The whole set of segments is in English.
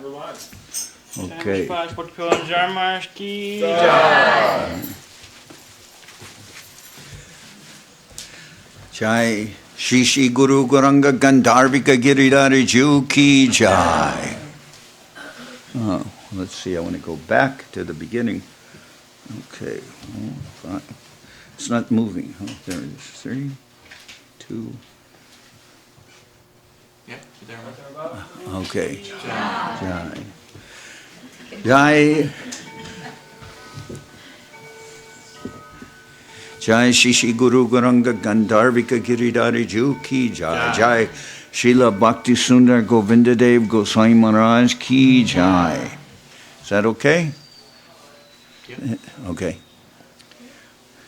everyone. Okay. Jai Shishi Guru Gauranga Gandharvika Giridhari Ju Ki Jai. Let's see, I want to go back to the beginning. Okay, fine. It's not moving. Oh, there it is. 3, 2. Yeah, there. Okay. Jai. Jai. Jai Shishi Guru Gauranga Gandharvika Giridhari Ju Ki Jai. Jai Srila Bhakti Sundar Govinda Dev Goswami Maharaj Ki Jai. Is that okay? Yep. Okay.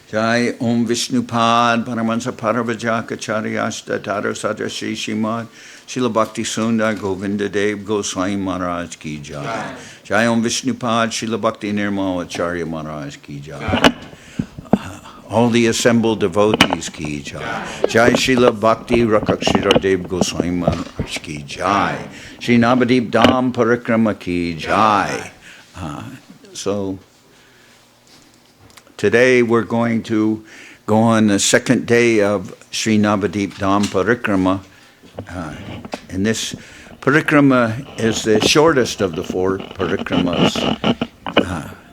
Jai Om Vishnupad Paramahansa Paravajakacharya Taro Sadra Shri Srimad Srila Bhakti Sundar Govinda Dev Goswami Maharaj Ki Jai. Jai Om Vishnupad Srila Bhakti Nirmal Acharya Maharaj Ki Jai. All the assembled devotees Ki Jai. Jai Srila Bhakti Rakshira Dev Goswami Maharaj Ki Jai. Shri Nabadwip Dham Parikrama Ki Jai. So today we're going to go on the second day of Shri Nabadwip Dham Parikrama. And this parikrama is the shortest of the 4 parikramas.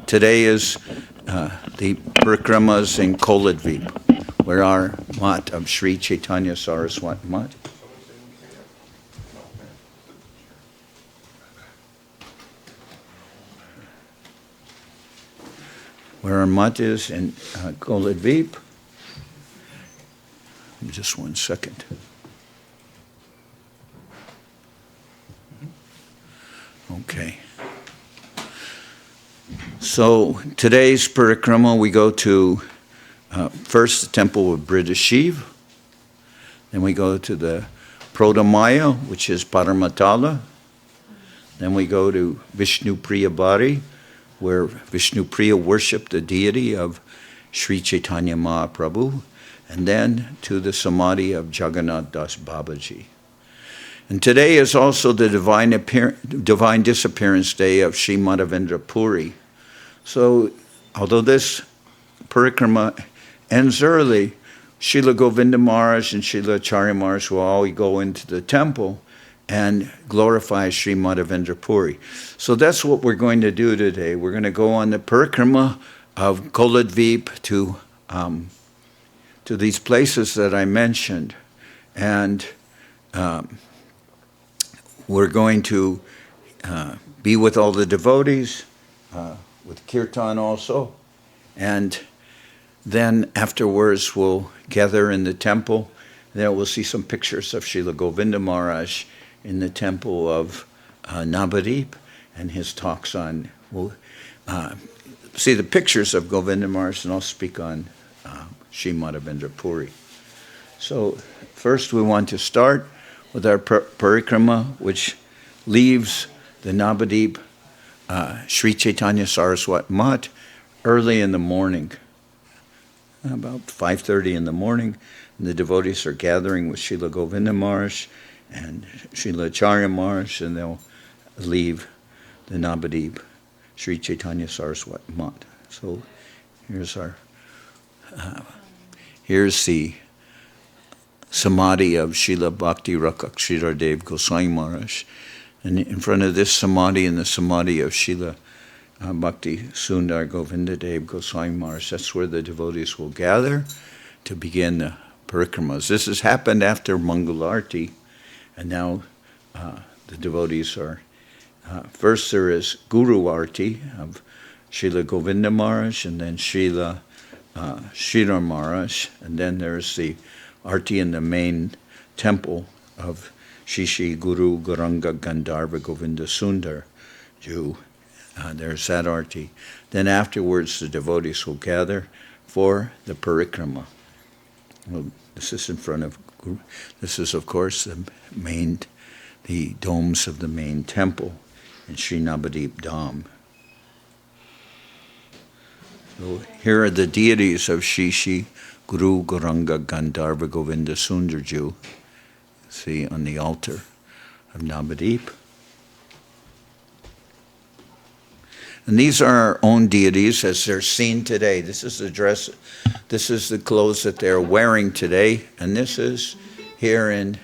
Today is the parikramas in Koladvip, where our mat of Sri Chaitanya Saraswati mat. Where our mat is in Koladvip. Just 1 second. Okay. So today's parikrama, we go to first the temple of Briddha Shiva. Then we go to the Praudhamaya, which is Paramatala. Then we go to Vishnupriya Bari, where Vishnupriya worshipped the deity of Sri Chaitanya Mahaprabhu, and then to the Samadhi of Jagannath Das Babaji. And today is also the divine disappearance day of Sri Madhavendra Puri. So, although this parikrama ends early, Srila Govinda Maharaj and Srila Acharya Maharaj will all go into the temple and glorify Sri Madhavendra Puri. So that's what we're going to do today. We're going to go on the parikrama of Koladvip to these places that I mentioned. And we're going to be with all the devotees, with Kirtan also. And then afterwards we'll gather in the temple. Then we'll see some pictures of Srila Govinda Maharaj in the temple of Nabadwip and his talks on, we'll see the pictures of Govinda Maharaj, and I'll speak on Sri Madhavendra Puri. So first we want to start with our parikrama, which leaves the Nabadwip Sri Chaitanya Saraswati Mat early in the morning, about 5:30 in the morning. And the devotees are gathering with Srila Govinda Maharaj and Srila Acharya Maharaj, and they'll leave the Nabadwip Sri Chaitanya Saraswati Mat. So here's our here's the Samadhi of Srila Bhakti Rakshira Dev Goswami Maharaj. And in front of this Samadhi and the Samadhi of Srila Bhakti Sundar Govinda Dev Goswami Maharaj, that's where the devotees will gather to begin the parikramas. This has happened after Mangalarti, and now the devotees are, first there is Guru Arti of Srila Govinda Maharaj, and then Srila Sridhar Maharaj, and then there's the Arti in the main temple of Shishi Guru Gauranga Gandharva Govinda Sundar Ju. There's that Arti. Then afterwards the devotees will gather for the parikrama. Well, this is in front of Guru. This is, of course, the domes of the main temple in Sri Nabadwip Dham. So here are the deities of Shishi Guru Gauranga Gandharva Govinda Sundarju. See on the altar of Nabadwip. And these are our own deities as they're seen today. This is the dress, this is the clothes that they're wearing today, and this is here in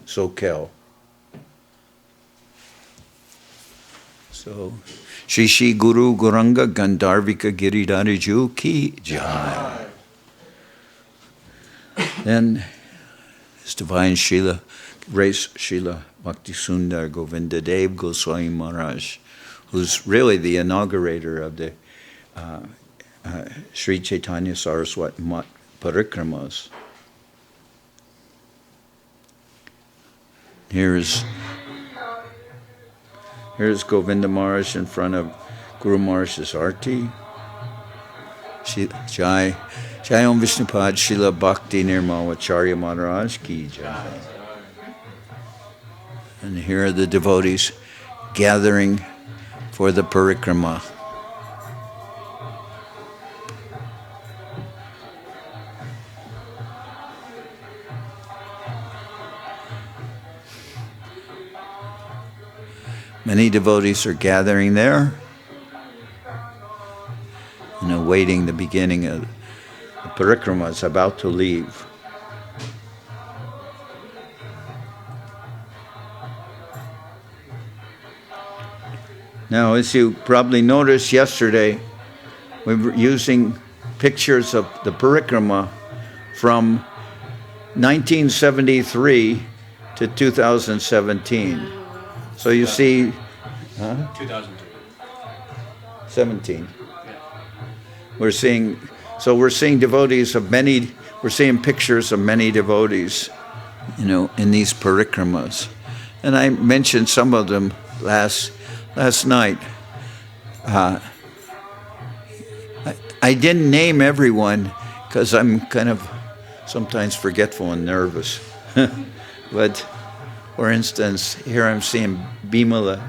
Sokel. So, Shri Shri Guru Gauranga Gandharvika Giridhariju Ki Jai. Then His Divine Srila, Grace Srila Bhakti Sundar Govinda Dev Goswami Maharaj, who's really the inaugurator of the Sri Chaitanya Saraswati Math Parikramas. Here's Govinda Maharaj in front of Guru Maharaj's Arti. Jai Om Vishnupad Srila Bhakti Nirmalacharya Maharaj Ki Jai. And here are the devotees gathering for the parikrama. Many devotees are gathering there and awaiting the beginning of the parikrama. Is about to leave. Now, as you probably noticed yesterday, we were using pictures of the parikrama from 1973 to 2017. So you see, 2002. 17. Yeah. We're seeing devotees of many. We're seeing pictures of many devotees, in these parikramas, and I mentioned some of them last night. I didn't name everyone because I'm kind of sometimes forgetful and nervous, but. For instance, here I'm seeing Bimala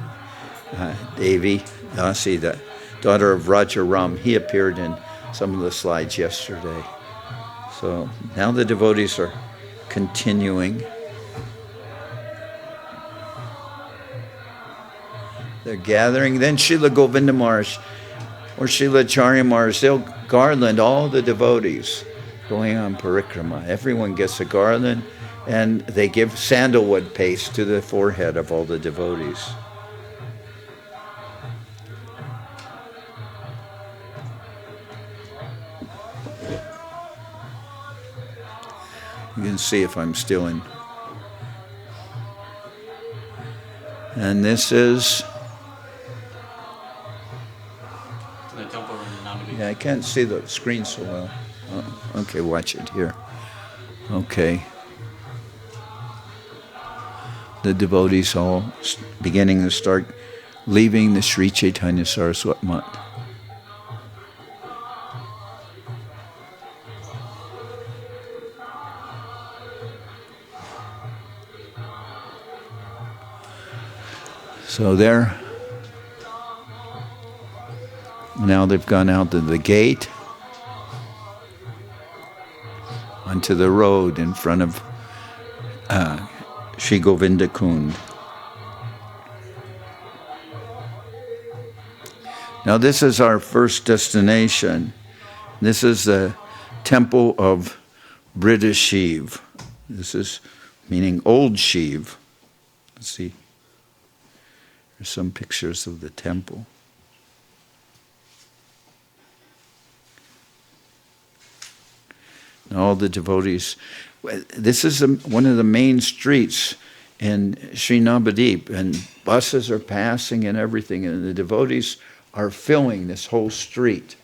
Devi, Dasi, the daughter of Raja Ram. He appeared in some of the slides yesterday. So now the devotees are continuing. They're gathering. Then Srila Govinda Maharaj or Srila Acharya Maharaj, they'll garland all the devotees going on parikrama. Everyone gets a garland. And they give sandalwood paste to the forehead of all the devotees. You can see if I'm still in. And this is... Yeah, I can't see the screen so well. Oh, okay, watch it here. Okay. The devotees all beginning to start leaving the Sri Chaitanya Saraswati Math. So there, now they've gone out to the gate, onto the road in front of Shri Govinda Kund. Now this is our first destination. This is the temple of Briddha Shiva. This is meaning old Shiva. Let's see. There's some pictures of the temple. And all the devotees. This is one of the main streets in Sri Nabadwip, and buses are passing and everything, and the devotees are filling this whole street.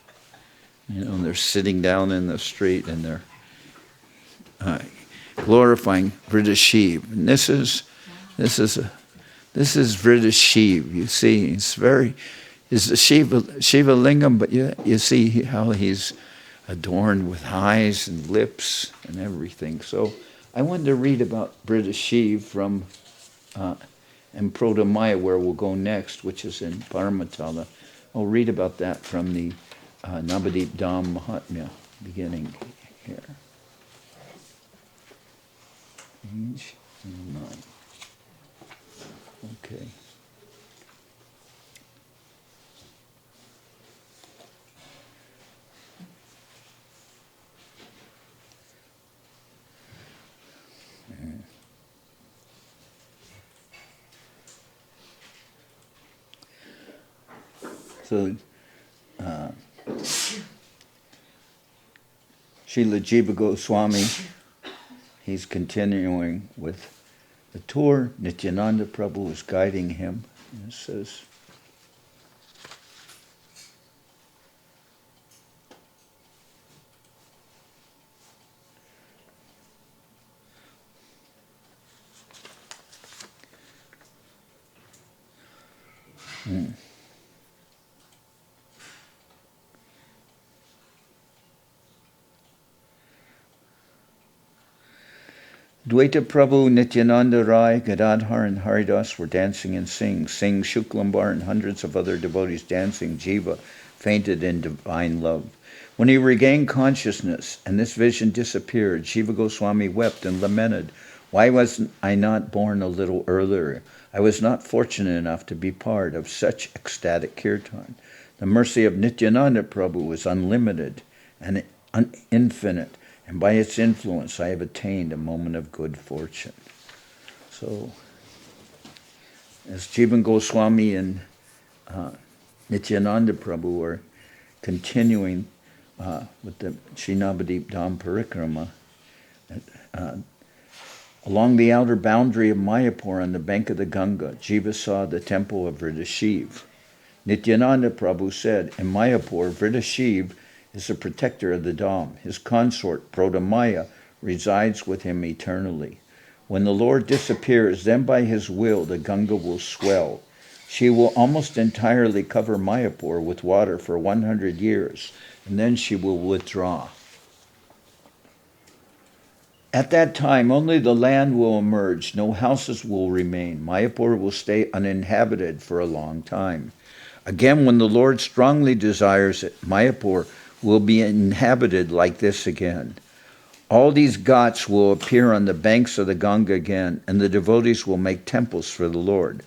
They're sitting down in the street and they're glorifying Briddha Shiva. And this is Briddha Shiva. You see, it's a Shiva lingam, but you see how he's adorned with eyes and lips and everything. So I wanted to read about Briddha Shiva from and Praudhamaya, where we'll go next, which is in Paramatala. I'll read about that from the Nabadwip Dham Mahatmya, beginning here. Page 9. Okay. So Srila Jiva Goswami, he's continuing with the tour. Nityananda Prabhu is guiding him. And it says, Dvaita Prabhu, Nityananda Rai, Gadadhar, and Haridas were dancing and singing. Singh, Shuklambar, and hundreds of other devotees dancing. Jiva fainted in divine love. When he regained consciousness and this vision disappeared, Jiva Goswami wept and lamented, "Why was I not born a little earlier? I was not fortunate enough to be part of such ecstatic kirtan. The mercy of Nityananda Prabhu is unlimited and infinite, and by its influence I have attained a moment of good fortune." So, as Jivan Goswami and Nityananda Prabhu are continuing with the Nabadwip Dham Parikrama, along the outer boundary of Mayapur on the bank of the Ganga, Jiva saw the temple of Vriddha Shiva. Nityananda Prabhu said, "In Mayapur, Vriddha Shiva is the protector of the Dham. His consort, Praudhamaya, resides with him eternally. When the Lord disappears, then by his will the Ganga will swell. She will almost entirely cover Mayapur with water for 100 years, and then she will withdraw. At that time, only the land will emerge, no houses will remain. Mayapur will stay uninhabited for a long time. Again, when the Lord strongly desires it, Mayapur will be inhabited like this again. All these ghats will appear on the banks of the Ganga again, and the devotees will make temples for the Lord.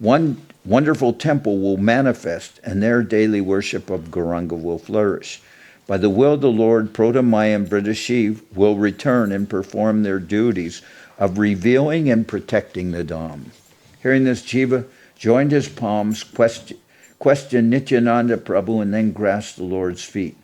One wonderful temple will manifest, and their daily worship of Gauranga will flourish. By the will of the Lord, Praudhamaya and Briddha Shiva will return and perform their duties of revealing and protecting the Dham." Hearing this, Jiva joined his palms, questioned Nityananda Prabhu, and then grasped the Lord's feet.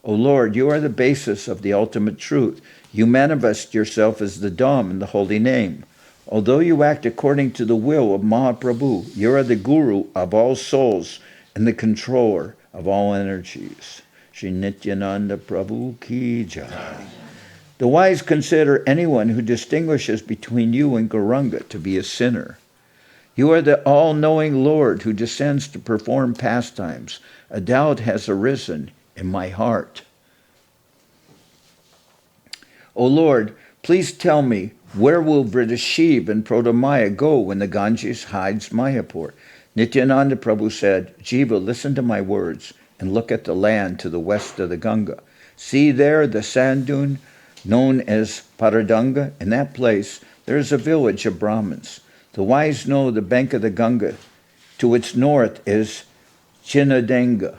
"O Lord, you are the basis of the ultimate truth. You manifest yourself as the Dham in the holy name. Although you act according to the will of Mahaprabhu, you are the Guru of all souls and the controller of all energies." Shri Nityananda Prabhu Ki Jai. The wise consider anyone who distinguishes between you and Gauranga to be a sinner. You are the all-knowing Lord who descends to perform pastimes. A doubt has arisen in my heart. O Lord, please tell me, where will Vriddha Shiva and Praudhamaya go when the Ganges hides Mayapur? Nityananda Prabhu said, "Jiva, listen to my words and look at the land to the west of the Ganga. See there the sand dune known as Paradanga? In that place there is a village of Brahmins. The wise know the bank of the Ganga. To its north is Chinnadenga.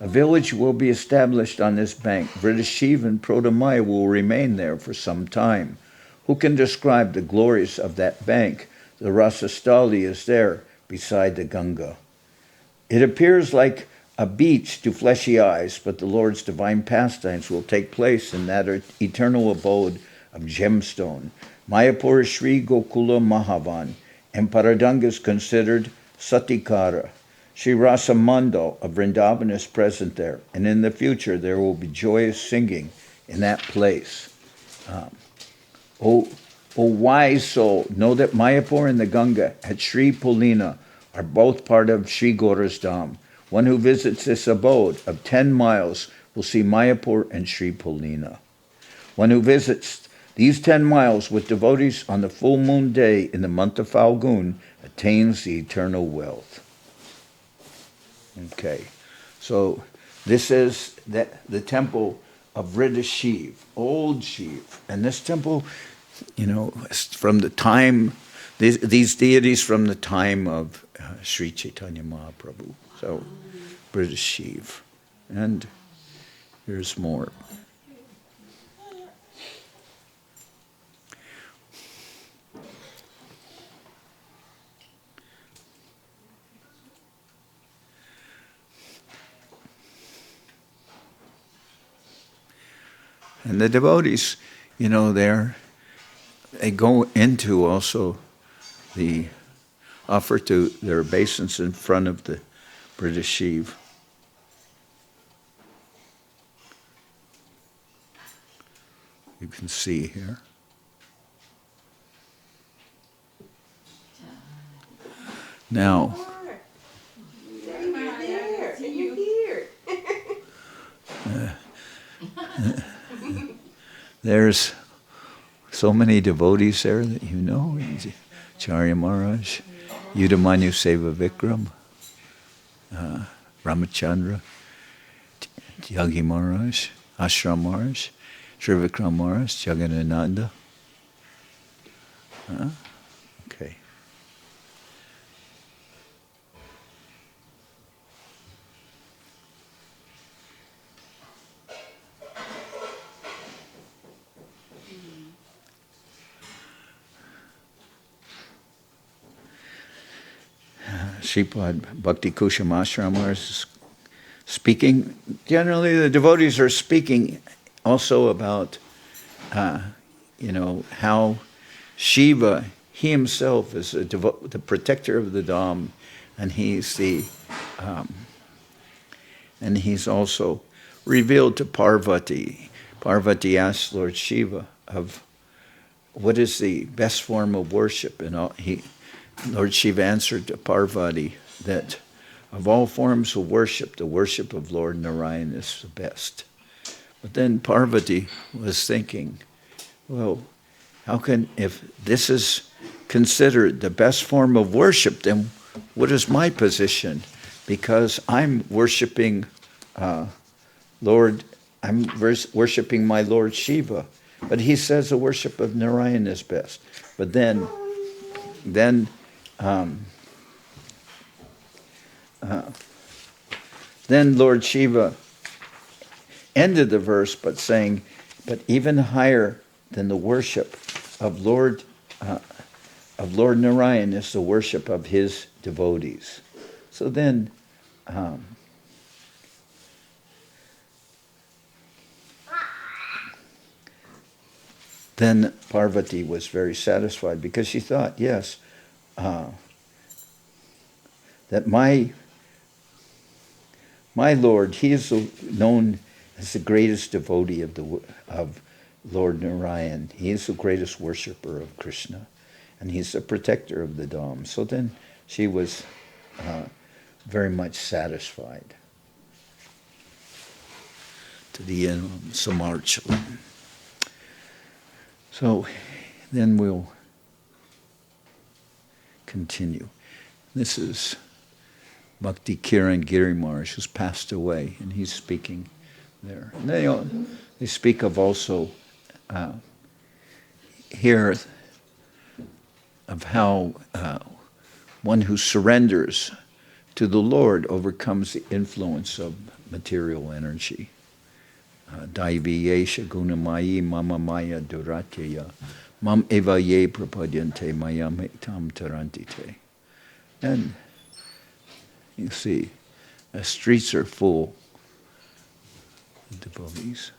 A village will be established on this bank. Vriddha Shiva and Praudhamaya will remain there for some time. Who can describe the glories of that bank? The Rasastali is there beside the Ganga. It appears like a beach to fleshy eyes, but the Lord's divine pastimes will take place in that eternal abode of gemstone. Mayapur is Sri Gokula Mahavan, and Paradanga is considered Satikara. Sri Rasa Mandal of Vrindavan is present there, and in the future there will be joyous singing in that place. O wise soul, know that Mayapur and the Ganga at Sri Pulina are both part of Sri Gaura's Dham. One who visits this abode of 10 miles will see Mayapur and Sri Pulina. One who visits these 10 miles with devotees on the full moon day in the month of Falgun attains the eternal wealth. Okay, so this is the temple of Vriddha Shiva, old Shiva. And this temple, is from the time, these deities from the time of Sri Chaitanya Mahaprabhu. So, Vriddha Shiva. And here's more. And the devotees, they go into also the offer to their obeisance in front of the Briddha Shiva. You can see here. Now, You're here. there's so many devotees there that you know. Charya Maharaj, Yudamanyu Seva Vikram, Ramachandra, Yagi Maharaj, Ashram Maharaj, Srivikram Maharaj, Jagannath. Okay. Sripad Bhakti Kusham Ashram is speaking. Generally, the devotees are speaking also about, how Shiva, he himself is the protector of the Dham, and he's also revealed to Parvati. Parvati asked Lord Shiva of what is the best form of worship, and Lord Shiva answered to Parvati that of all forms of worship, the worship of Lord Narayan is the best. But then Parvati was thinking, well, if this is considered the best form of worship, then what is my position? Because I'm worshiping worshiping my Lord Shiva. But he says the worship of Narayan is best. But then Lord Shiva ended the verse but saying, but even higher than the worship of Lord Narayan is the worship of his devotees. So then Parvati was very satisfied because she thought, yes, that my Lord, he is known as the greatest devotee of Lord Narayan. He is the greatest worshipper of Krishna, and he's the protector of the Dham. So then she was very much satisfied. To the end, Samarchalam. So then we'll continue. This is Bhakti Kiran Giri Maharaj, who's passed away, and he's speaking there. And they speak of also here of how one who surrenders to the Lord overcomes the influence of material energy. Daiviyesha gunamayi mama maya duratyaya mam eva ye prapadyante mayam tam tarantite. And you see, the streets are full of devotees.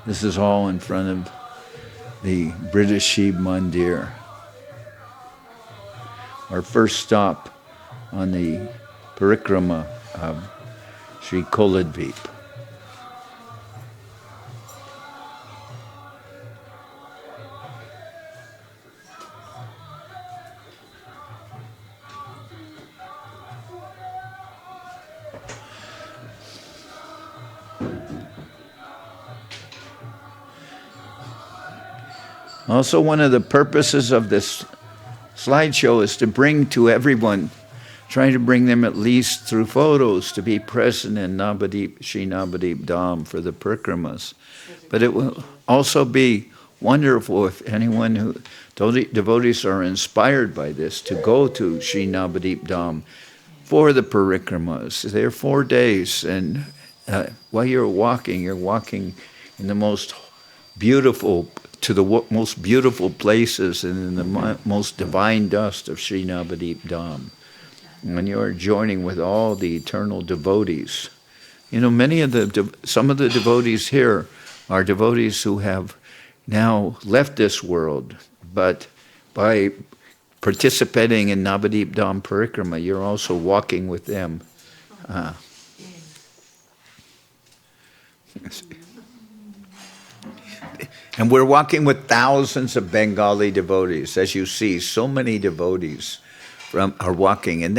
This is all in front of the British Shiva Mandir. Our first stop on the Parikrama of Sri Koladvip. Also, one of the purposes of this slideshow is to bring to everyone, trying to bring them at least through photos to be present in Sri Nabadwip Dham for the Parikramas. But it will also be wonderful if anyone devotees are inspired by this to go to Sri Nabadwip Dham for the Parikramas. They're 4 days, and while you're walking in the most beautiful, to the most beautiful places and in the most divine dust of Sri Nabadwip Dham. When you're joining with all the eternal devotees. You know, some of the devotees here are devotees who have now left this world, but by participating in Nabadwip Dham Parikrama, you're also walking with them. And we're walking with thousands of Bengali devotees. As you see, so many devotees are walking, and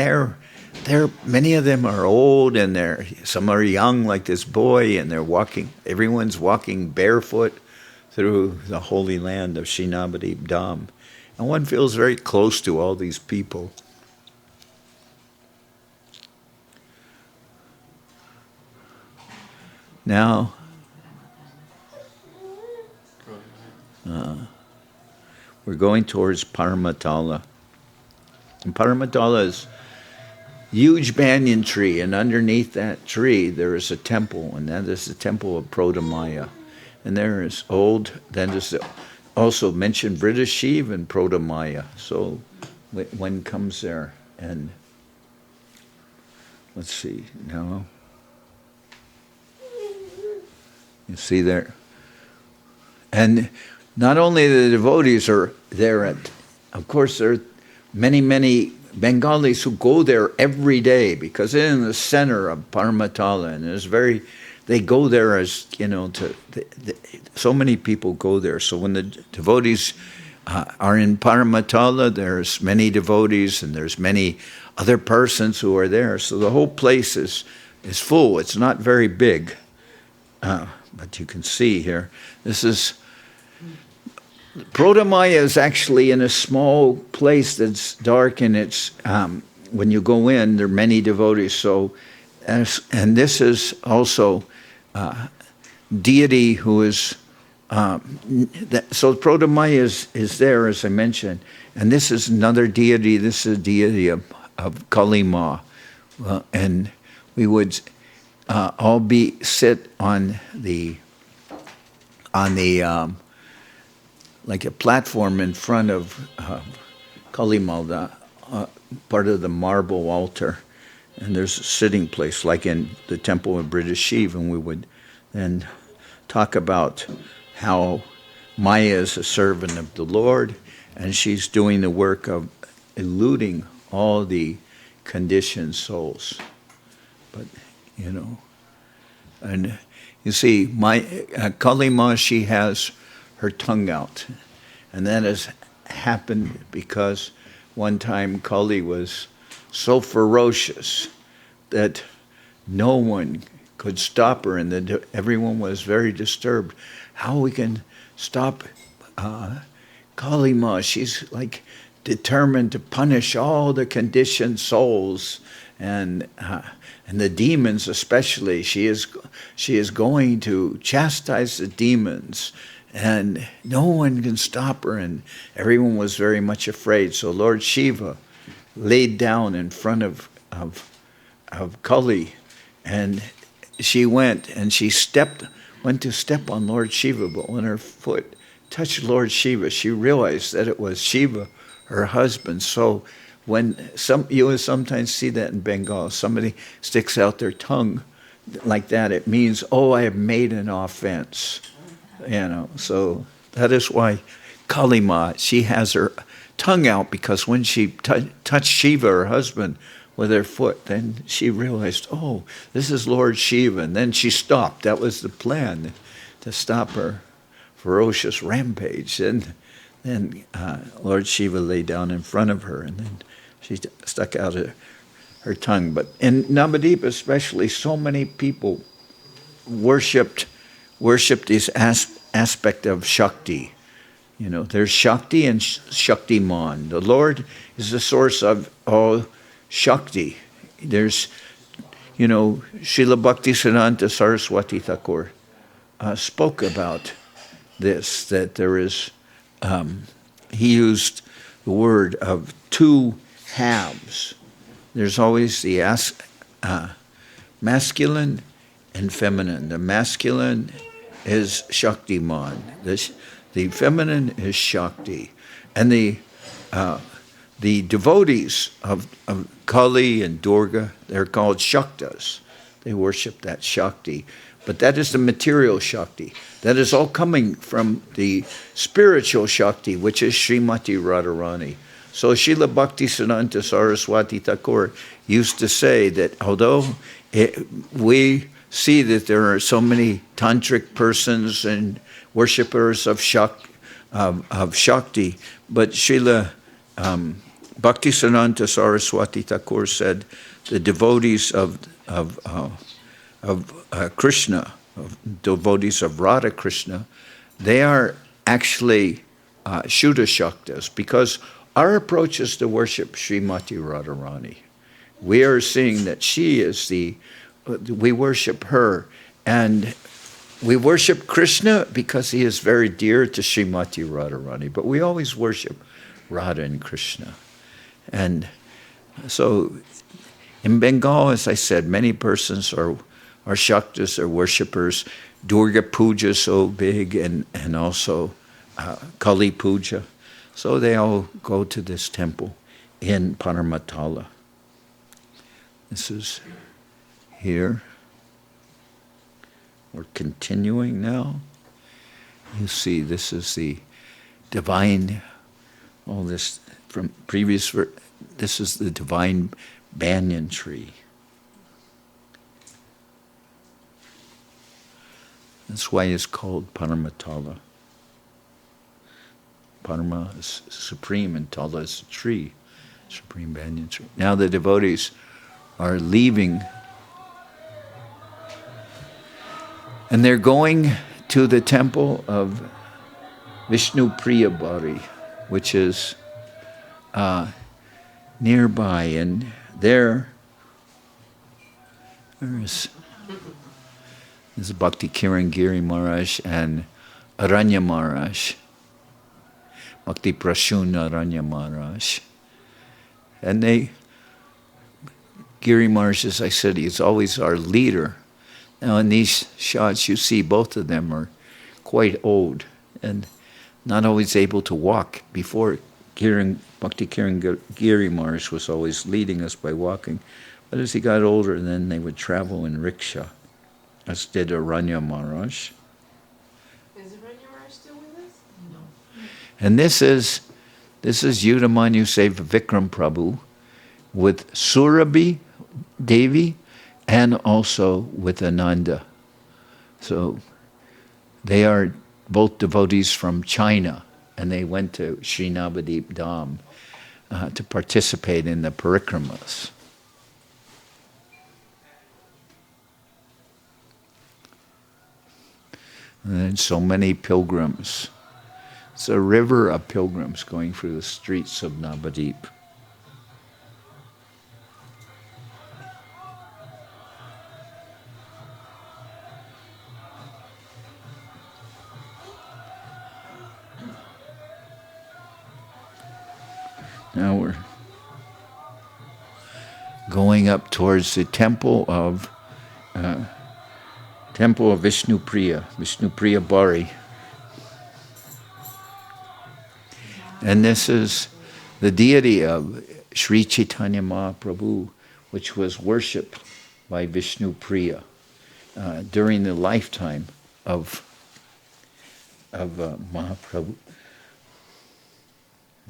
many of them are old, and some are young, like this boy, and they're walking. Everyone's walking barefoot through the holy land of Sri Nabadwip Dham, and one feels very close to all these people. Now, we're going towards Paramatala. And Paramatala is a huge banyan tree, and underneath that tree there is a temple, and that is the temple of Praudhamaya. And there is also mentioned Briddha, Shiva, and Praudhamaya. So one comes there, and let's see now. You see there. And not only the devotees are there, of course there are many Bengalis who go there every day, because they're in the center of Paramatala, and they go there as, so many people go there. So when the devotees are in Paramatala, there's many devotees, and there's many other persons who are there. So the whole place is full. It's not very big, but you can see here, Praudhamaya is actually in a small place that's dark, and it's when you go in, there are many devotees. So, and this is also deity who is. So Praudhamaya is there, as I mentioned, and this is another deity. This is a deity of Kali Ma, and we would all sit on the like a platform in front of Kali Ma, part of the marble altar, and there's a sitting place like in the temple of Briddha Shiva, and we would then talk about how Maya is a servant of the Lord, and she's doing the work of eluding all the conditioned souls. But, and you see, Kali Ma, she has her tongue out. And that has happened because one time Kali was so ferocious that no one could stop her, and everyone was very disturbed. How we can stop Kali Ma? She's like determined to punish all the conditioned souls, and the demons especially. She is going to chastise the demons, and no one can stop her, and everyone was very much afraid. So Lord Shiva laid down in front of Kali, and she went to step on Lord Shiva, but when her foot touched Lord Shiva, she realized that it was Shiva, her husband. So you will sometimes see that in Bengal, somebody sticks out their tongue like that, it means, oh, I have made an offense. So that is why Kali Ma, she has her tongue out, because when she touched Shiva, her husband, with her foot, then she realized, oh, this is Lord Shiva, and then she stopped. That was the plan, to stop her ferocious rampage. And then Lord Shiva lay down in front of her, and then she stuck out her tongue. But in Nabadwip especially, so many people worshipped this aspect of Shakti. There's Shakti and Shaktiman. The Lord is the source of all Shakti. There's, Srila Bhaktisiddhanta Saraswati Thakur spoke about this, that there is, he used the word of two halves. There's always the masculine and feminine. The masculine is Shaktiman. The feminine is Shakti. And the devotees of Kali and Durga, they're called Shaktas. They worship that Shakti. But that is the material Shakti. That is all coming from the spiritual Shakti, which is Srimati Radharani. So Srila Bhaktisiddhanta Saraswati Thakur used to say that although we see that there are so many tantric persons and worshippers of Shakti, but Srila Bhaktisiddhanta Saraswati Thakur said the devotees of Krishna, of devotees of Radha Krishna, they are actually Shuddha Shaktas, because our approach is to worship Srimati Radharani. We are seeing that she is we worship her, and we worship Krishna because he is very dear to Srimati Radharani, but we always worship Radha and Krishna. And so in Bengal, as I said, many persons are Shaktas, are worshippers. Durga Puja is so big, and also Kali Puja. So they all go to this temple in Paramatala. This is here. We're continuing now. You see, this is the divine, all this from previous, this is the divine banyan tree. That's why it's called Paramatala. Parama is supreme and Tala is a tree, supreme banyan tree. Now the devotees are leaving, and they're going to the temple of Vishnupriya Bari, which is nearby, and there's Bhakti Kiran Giri Maharaj and Aranya Maharaj, Bhakti Prashun Aranya Maharaj. And Giri Maharaj, as I said, he's always our leader. Now in these shots you see both of them are quite old and not always able to walk. Before, Bhakti Kiran Giri Maharaj was always leading us by walking. But as he got older, then they would travel in rickshaw, as did Aranya Maharaj. Is Aranya Maharaj still with us? No. And this is Yudamanyu Seva Vikram Prabhu with Surabhi Devi and also with Ananda. So they are both devotees from China, and they went to Sri Nabadwip Dham to participate in the parikramas. And so many pilgrims. It's a river of pilgrims going through the streets of Nabadwip. Now we're going up towards the temple of Vishnupriya Bari. And this is the deity of Sri Chaitanya Mahaprabhu, which was worshipped by Vishnupriya during the lifetime of Mahaprabhu.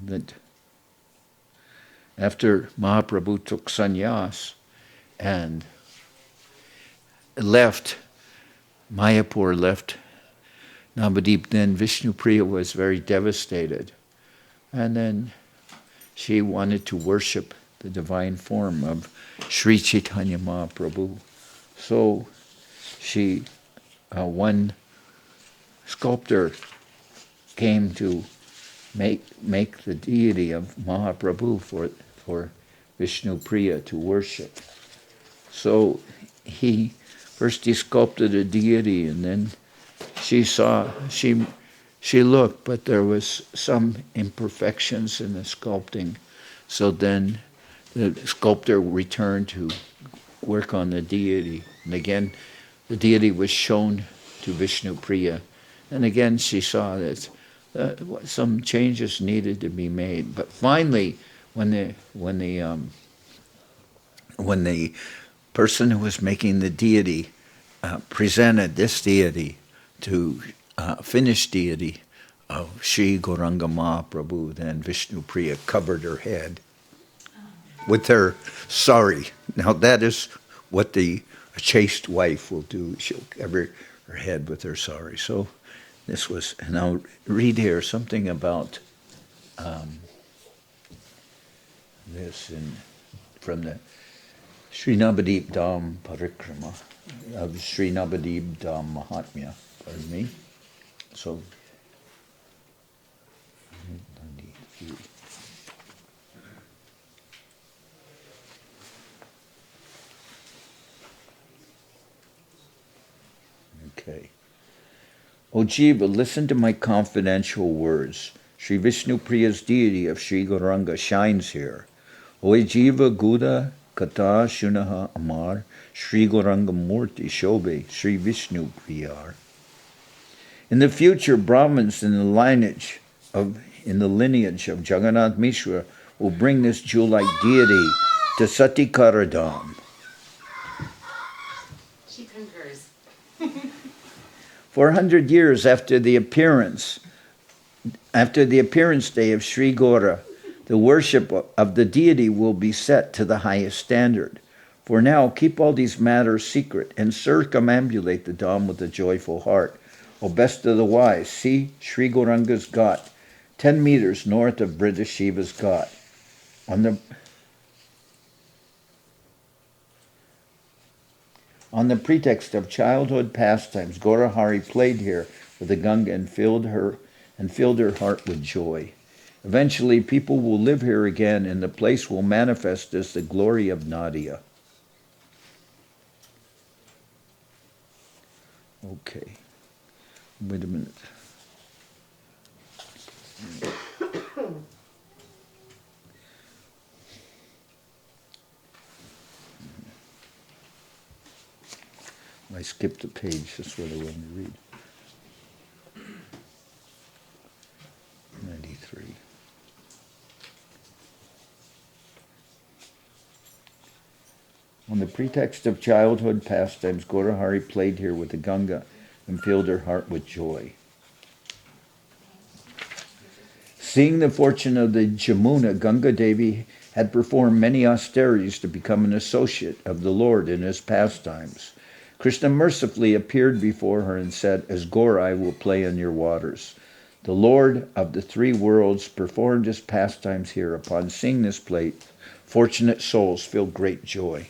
That after Mahaprabhu took sannyas and left Mayapur, left Nabadwip, then Vishnupriya was very devastated. And then she wanted to worship the divine form of Sri Chaitanya Mahaprabhu. So one sculptor came to make the deity of Mahaprabhu for Vishnupriya to worship. So he sculpted a deity, and then she looked, but there was some imperfections in the sculpting. So then the sculptor returned to work on the deity. And again, the deity was shown to Vishnupriya. And again, she saw that some changes needed to be made. But finally, when the person who was making the deity presented this deity to finished deity of Sri Gauranga Mahaprabhu, then Vishnupriya covered her head with her sari. Now that is what a chaste wife will do. She'll cover her head with her sari. So this was, and I'll read here something about this from the Sri Nabadwip Dham Parikrama of Sri Nabadwip Dham Mahatmya. Pardon me. So, okay. O Jiva, listen to my confidential words. Sri Vishnupriya's deity of Sri Gauranga shines here. O Jiva Guda Kata Shunaha Amar Sri Gauranga Murti Shobhe Sri Vishnupriyar. In the future, Brahmins in the lineage of Jagannath Mishra will bring this jewel-like deity to Satikara Dham. She concurs. 400 years after the appearance day of Sri Gaura, the worship of the deity will be set to the highest standard. For now, keep all these matters secret and circumambulate the Dham with a joyful heart. O best of the wise, see Sri Gauranga's Ghat, 10 meters north of Briddha Shiva's Ghat. On the pretext of childhood pastimes, Gaurahari played here with the Ganga and filled her heart with joy. Eventually, people will live here again, and the place will manifest as the glory of Nadia. Okay. Wait a minute. I skipped a page. That's what I wanted to read. 93. On the pretext of childhood pastimes, Gaurahari played here with the Ganga and filled her heart with joy. Seeing the fortune of the Jamuna, Ganga Devi had performed many austerities to become an associate of the Lord in his pastimes. Krishna mercifully appeared before her and said, "As Gaura, I will play in your waters." The Lord of the three worlds performed his pastimes here. Upon seeing this play, fortunate souls feel great joy.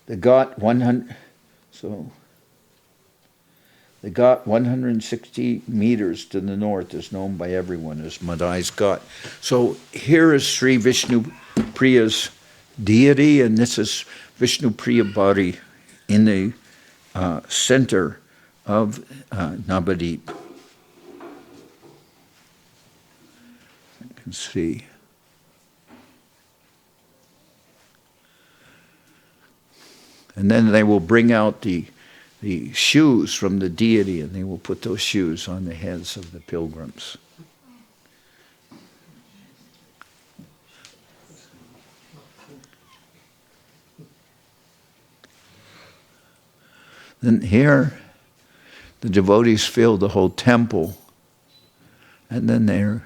The Ghat 160 meters to the north is known by everyone as Madai's Ghat. So here is Sri Vishnupriya's deity, and this is Vishnupriya body in the center of Nabadwip. You can see. And then they will bring out the shoes from the deity, and they will put those shoes on the heads of the pilgrims. Then here, the devotees fill the whole temple, and then they're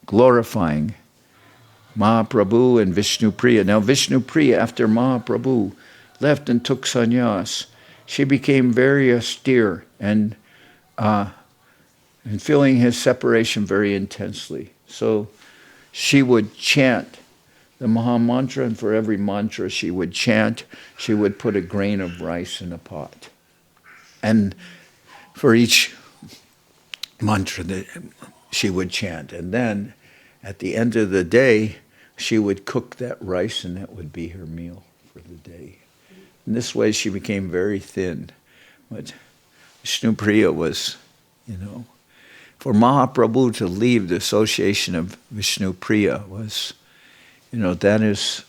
glorifying Mahaprabhu and Vishnupriya. Now Vishnupriya, after Mahaprabhu left and took sannyas, she became very austere and feeling his separation very intensely. So she would chant the Maha Mantra, and for every mantra she would chant, she would put a grain of rice in a pot. And for each mantra that she would chant. And then at the end of the day, she would cook that rice, and that would be her meal for the day. In this way, she became very thin. But Vishnupriya was, for Mahaprabhu to leave the association of Vishnupriya was, that is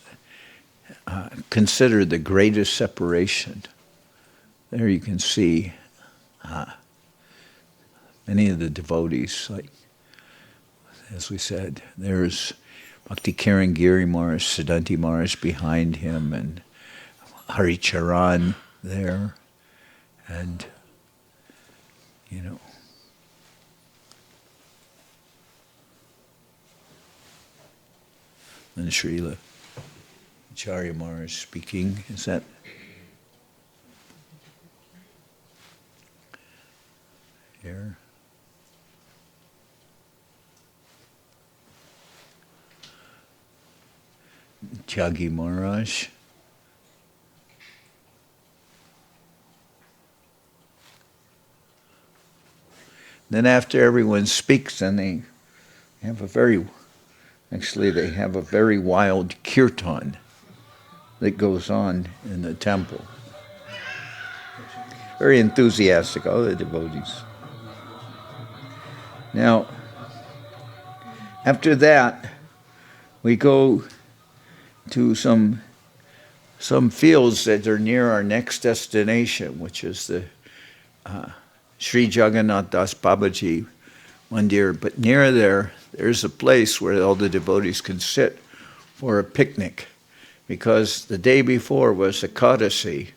considered the greatest separation. There you can see many of the devotees, like as we said, there's Bhakti Kiran Giri Maharaj, Siddhanti Maharaj behind him, and Hari Charan there, and and Srila Acharya Maharaj speaking. Is that? Here. Tyagi Maharaj. Then after everyone speaks, then they have a very wild kirtan that goes on in the temple. Very enthusiastic, all the devotees. Now, after that, we go to some fields that are near our next destination, which is the Sri Jagannath Das Babaji Mandir. But near there's a place where all the devotees can sit for a picnic, because the day before was Ekadasi,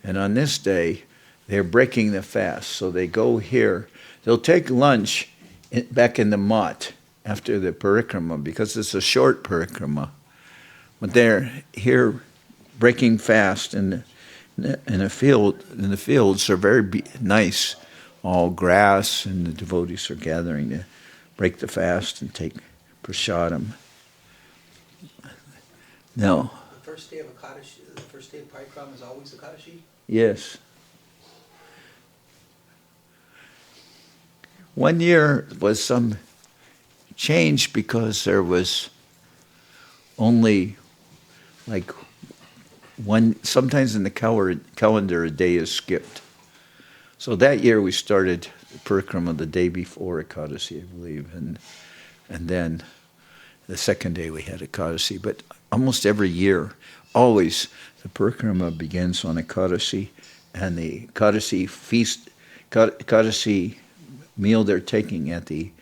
and on this day they're breaking the fast. So they go here. They'll take lunch back in the mat after the parikrama, because it's a short parikrama. But they're here breaking fast in a field. And the fields are very nice, all grass, and the devotees are gathering to break the fast and take prasadam. Now, the first day of Ekadashi, the first day of Parikrama is always Ekadashi? Yes. One year was some change because there was only like one, sometimes in the calendar a day is skipped. So that year we started the parikrama the day before Ekadasi, I believe, and then the second day we had Ekadasi. But almost every year, always, the parikrama begins on Ekadasi, and the Ekadasi feast, Ekadasi meal they're taking at the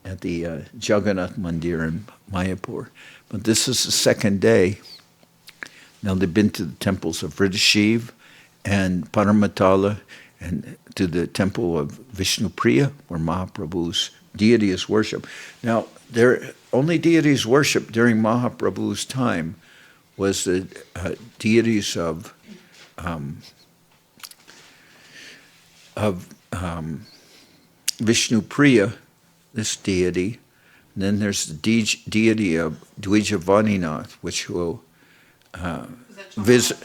Jagannath Mandir in Mayapur. But this is the second day. Now they've been to the temples of Briddha and Paramatala, and to the temple of Vishnupriya, where Mahaprabhu's deity is worshipped. Now, their only deities worshipped during Mahaprabhu's time was the deities of Vishnupriya, this deity. And then there's the deity of Dvijavaninath, which will visit.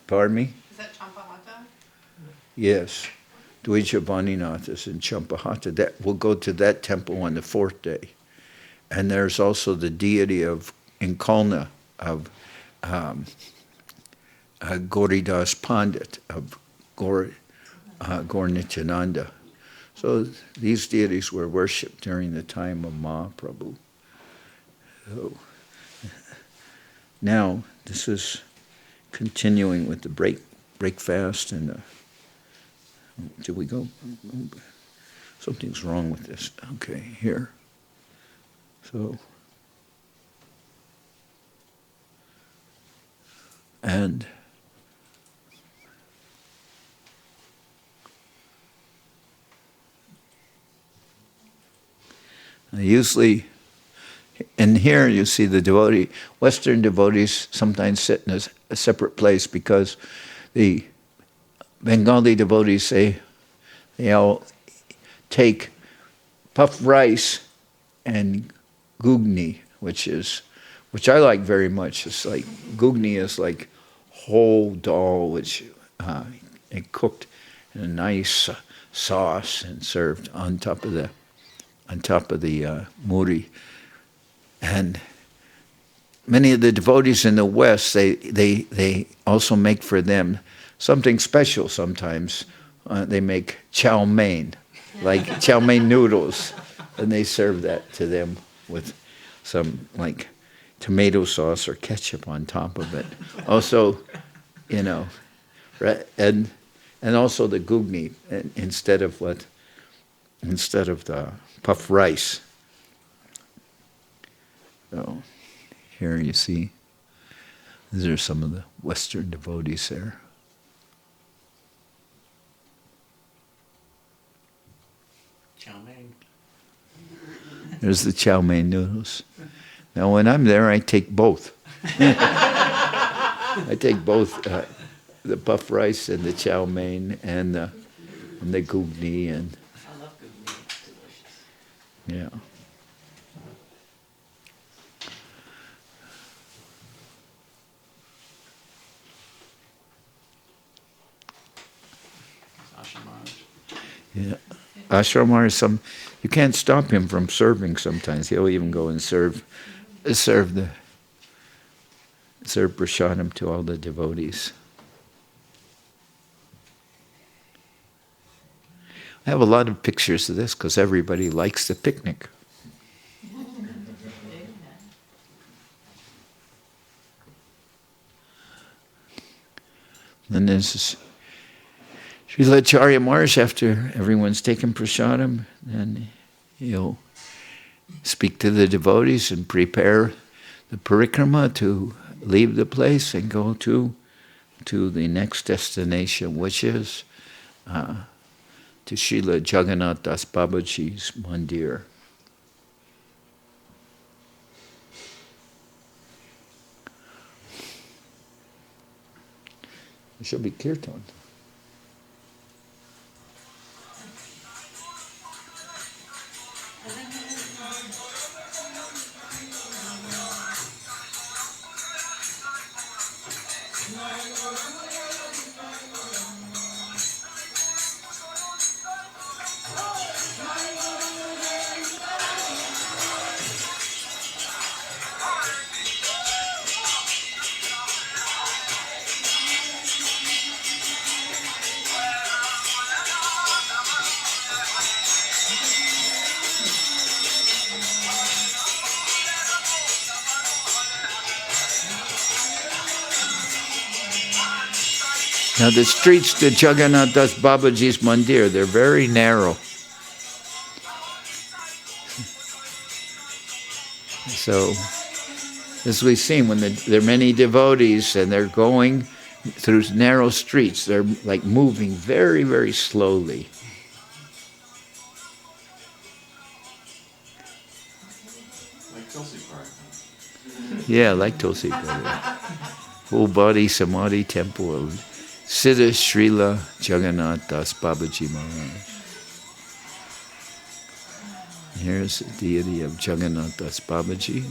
Pardon me? Is that Champahata? Yes. Dvijavaninath is in Champahata. That we'll go to that temple on the fourth day. And there's also the deity in Kalna of Gauridas Pandit, of Gaur Nityananda. So these deities were worshipped during the time of Mahaprabhu. So now this is continuing with the break fast, and did we go? Something's wrong with this. Okay, here. So and usually, in here you see the devotee, Western devotees sometimes sit in a separate place, because the Bengali devotees say they all take puffed rice and gugni, which I like very much. It's like gugni is like whole dal, which it cooked in a nice sauce and served on top of the muri. And many of the devotees in the West, they also make for them something special sometimes. They make chow mein, like chow mein noodles, and they serve that to them with some like tomato sauce or ketchup on top of it. Also, and also the gugni instead of the puff rice. So here you see, these are some of the Western devotees there. Chow mein. There's the chow mein noodles. Now when I'm there, I take both. I take both the puff rice and the chow mein and the gugni and I love good meat. It's delicious. yeah. Asha Maharaj. Yeah. Ashramar is you can't stop him from serving sometimes. He'll even go and serve prasadam to all the devotees. I have a lot of pictures of this because everybody likes the picnic. And there's Srila Acharya Maharaj, after everyone's taken prasadam, then he'll speak to the devotees and prepare the parikrama to leave the place and go to the next destination, which is to Srila Jagannath Das Babaji's Mandir. There shall be kirtan. Now the streets to Jagannath Das Babaji's Mandir, they're very narrow. So, as we've seen, when there are many devotees and they're going through narrow streets, they're like moving very, very slowly. Like Tulsi Park. Yeah, like Tulsi Park. Full body Samadhi temple of Siddha Srila Jagannath Das Babaji Maharaj. Here's the deity of Jagannath Das Babaji.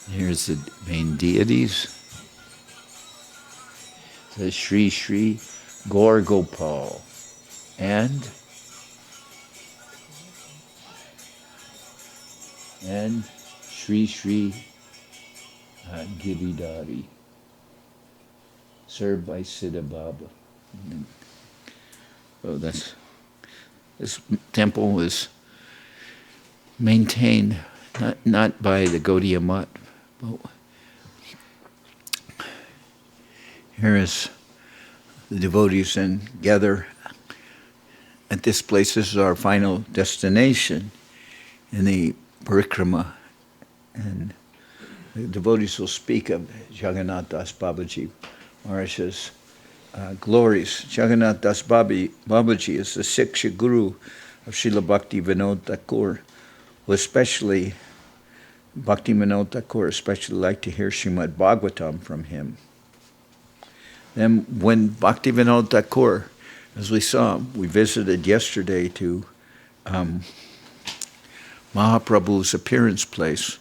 Here's the main deities. The Sri Sri Gaur Gopal and Sri Sri Giridhari, served by Siddha Baba. So this temple was maintained not by the Gaudiya Math, but here is the devotees and gather at this place. This is our final destination in the parikrama, and the devotees will speak of Jagannath Das Babaji Maharaj's glories. Jagannath Das Babaji is the Siksha Guru of Srila Bhakti Vinod Thakur, who especially, Bhakti Vinod Thakur especially liked to hear Srimad Bhagavatam from him. Then when Bhakti Vinod Thakur, as we saw, we visited yesterday to Mahaprabhu's appearance place.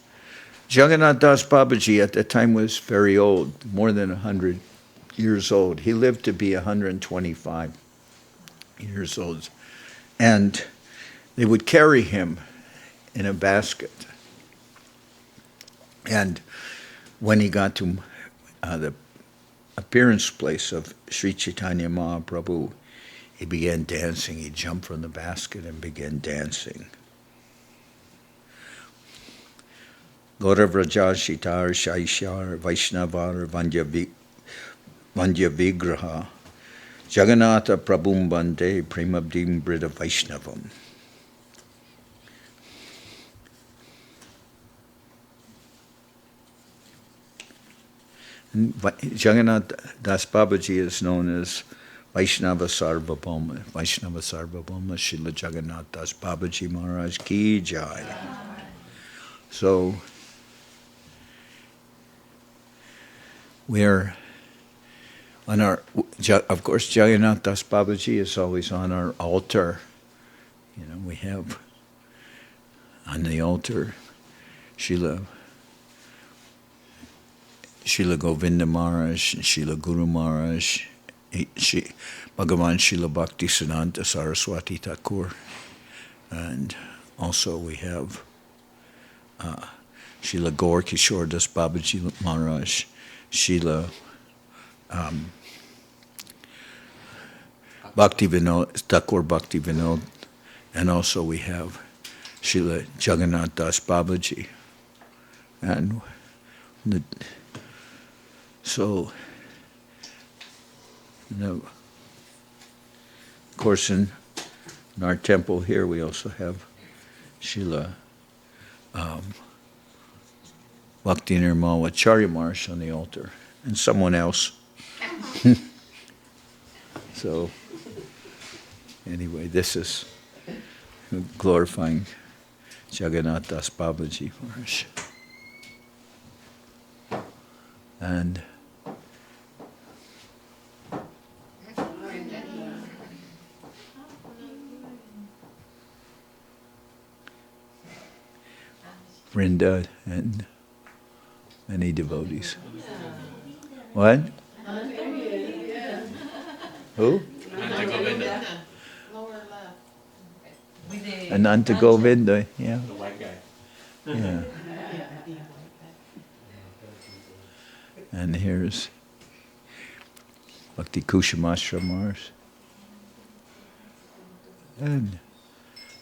Jagannath Das Babaji at that time was very old, more than 100 years old. He lived to be 125 years old. And they would carry him in a basket. And when he got to the appearance place of Sri Chaitanya Mahaprabhu, he began dancing. He jumped from the basket and began dancing. Gauravraja Shaishar Vaishnavar Vandya Vigraha Jagannatha Prabhum Bande Premabdim Briddha Vaishnavam. And Jagannath Das Babaji is known as Vaishnava Sarvabhauma. Vaishnava Sarvabhauma, Srila Jagannath Das Babaji Maharaj Ki Jai. So, we're on our, of course, Jagannath Das Babaji is always on our altar. You know, we have on the altar Srila Govinda Maharaj, Srila Guru Maharaj, Bhagavan Srila Bhakti Siddhanta Saraswati Thakur, and also we have Srila Gaur Kishore Das Babaji Maharaj, Srila Bhakti Vinod, Thakur Bhakti Vinod, and also we have Srila Jagannath Das Babaji. And so, of course, in our temple here, we also have Srila Bhakti Nirmal Acharya Maharaj on the altar, and someone else. So, anyway, this is glorifying Jagannath Das Babaji Maharaj. And Briddha and many devotees. What? Who? Lower left. Ananta Govinda, yeah. The white guy. Yeah. And here's Bhakti Kushamashra Maharaj. And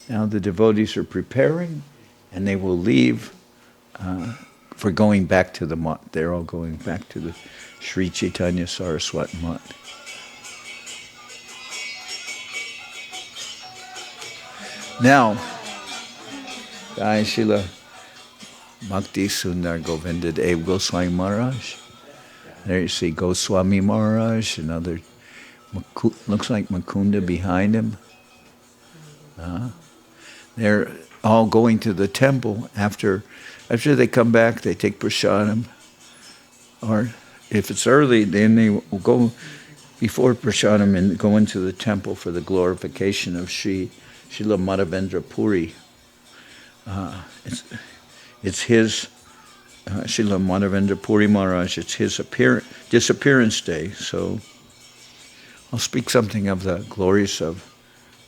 now the devotees are preparing, and they will leave for going back to the Mat. They're all going back to the Sri Chaitanya Saraswati Mat. Now, Jai Srila Bhakti Sundar Govinda Dev Goswami Maharaj. There you see Goswami Maharaj, another, looks like Mukunda behind him. They're all going to the temple. After they come back, they take prasadam. Or if it's early, then they will go before prasadam and go into the temple for the glorification of Srila Madhavendra Puri. It's his, Srila Madhavendra Puri Maharaj, it's his disappearance day. So I'll speak something of the glories of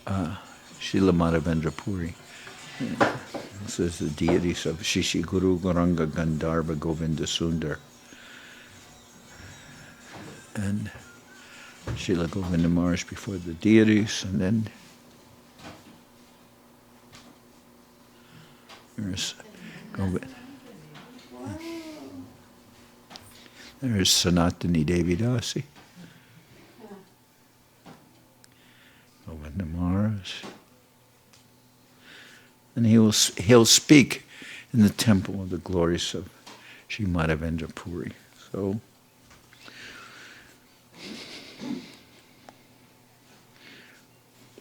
Srila Madhavendra Puri. This is the deities of Shishi Guru Gauranga Gandharva Govinda Sundar. And Srila Govinda Maharaj before the deities, and then there's there's Sanatani Devi Dasi. Govinda Maharaj. And he'll speak in the temple of the glories of Sri Madhavendra Puri. So,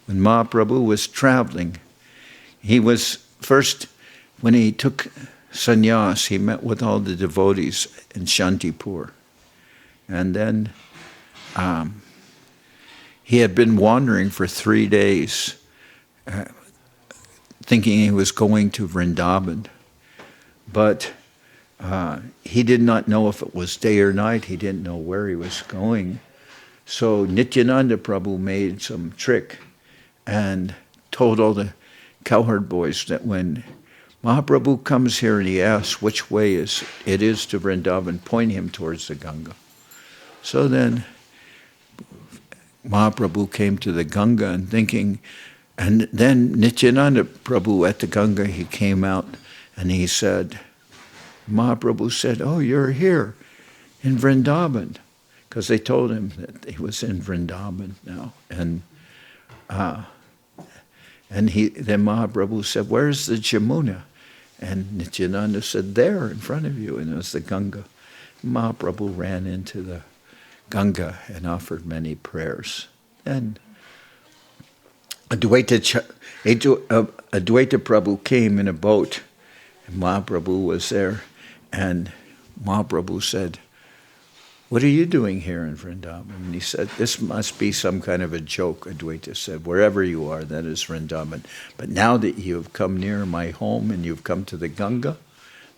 when Mahaprabhu was traveling, he was first, when he took sannyas, he met with all the devotees in Shantipur. And then he had been wandering for 3 days, thinking he was going to Vrindavan. But he did not know if it was day or night. He didn't know where he was going. So Nityananda Prabhu made some trick and told all the cowherd boys that when Mahaprabhu comes here and he asks which way it is to Vrindavan, point him towards the Ganga. So then Mahaprabhu came to the Ganga and thinking, and then Nityananda Prabhu at the Ganga, he came out and he said, Mahaprabhu said, "Oh, you're here in Vrindavan," because they told him that he was in Vrindavan now. And then Mahaprabhu said, "Where's the Jamuna?" And Nityananda said, "There in front of you." And it was the Ganga. Mahaprabhu ran into the Ganga and offered many prayers. And Advaita Prabhu came in a boat, and Mahaprabhu was there. And Mahaprabhu said, "What are you doing here in Vrindavan?" And he said, "This must be some kind of a joke," Advaita said. "Wherever you are, that is Vrindavan. But now that you have come near my home and you've come to the Ganga,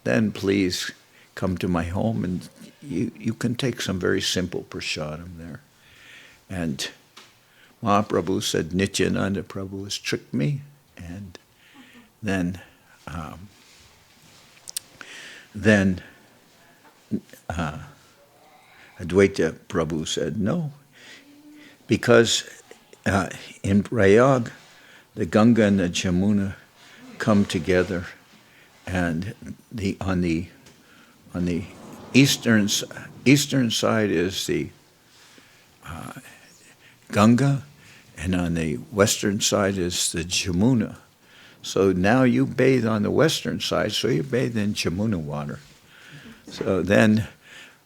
then please come to my home and you can take some very simple prasadam there." And Mahaprabhu said, "Nityananda Prabhu has tricked me." And then Advaita Prabhu said, "No, because in Prayag, the Ganga and the Jamuna come together, and on the eastern side is the Ganga, and on the western side is the Jamuna. So now you bathe on the western side, so you bathe in Jamuna water." So then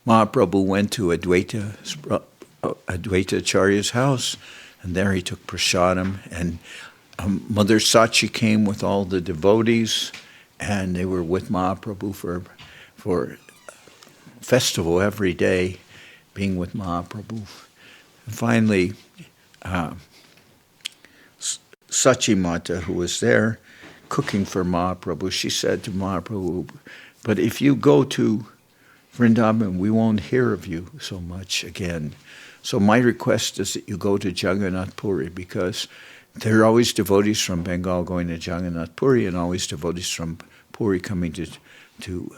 Mahaprabhu went to Advaita Acharya's house, and there he took prasadam, and Mother Sachi came with all the devotees, and they were with Mahaprabhu for festival every day, being with Mahaprabhu. And finally, Sachi Mata, who was there cooking for Mahaprabhu, she said to Mahaprabhu, "But if you go to Vrindavan, we won't hear of you so much again. So my request is that you go to Jagannath Puri, because there are always devotees from Bengal going to Jagannath Puri, and always devotees from Puri coming to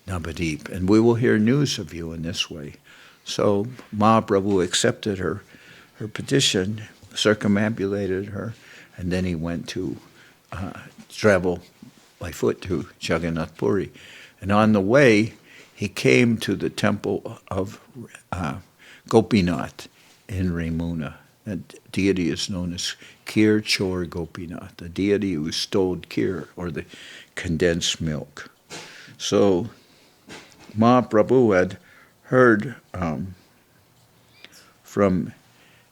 Nabadwip, and we will hear news of you in this way." So Mahaprabhu accepted her petition, circumambulated her, and then he went to travel by foot to Jagannath Puri. And on the way, he came to the temple of Gopinath in Ramuna. That deity is known as Kheer Chor Gopinath, the deity who stole kheer, or the condensed milk. So Mahaprabhu had heard from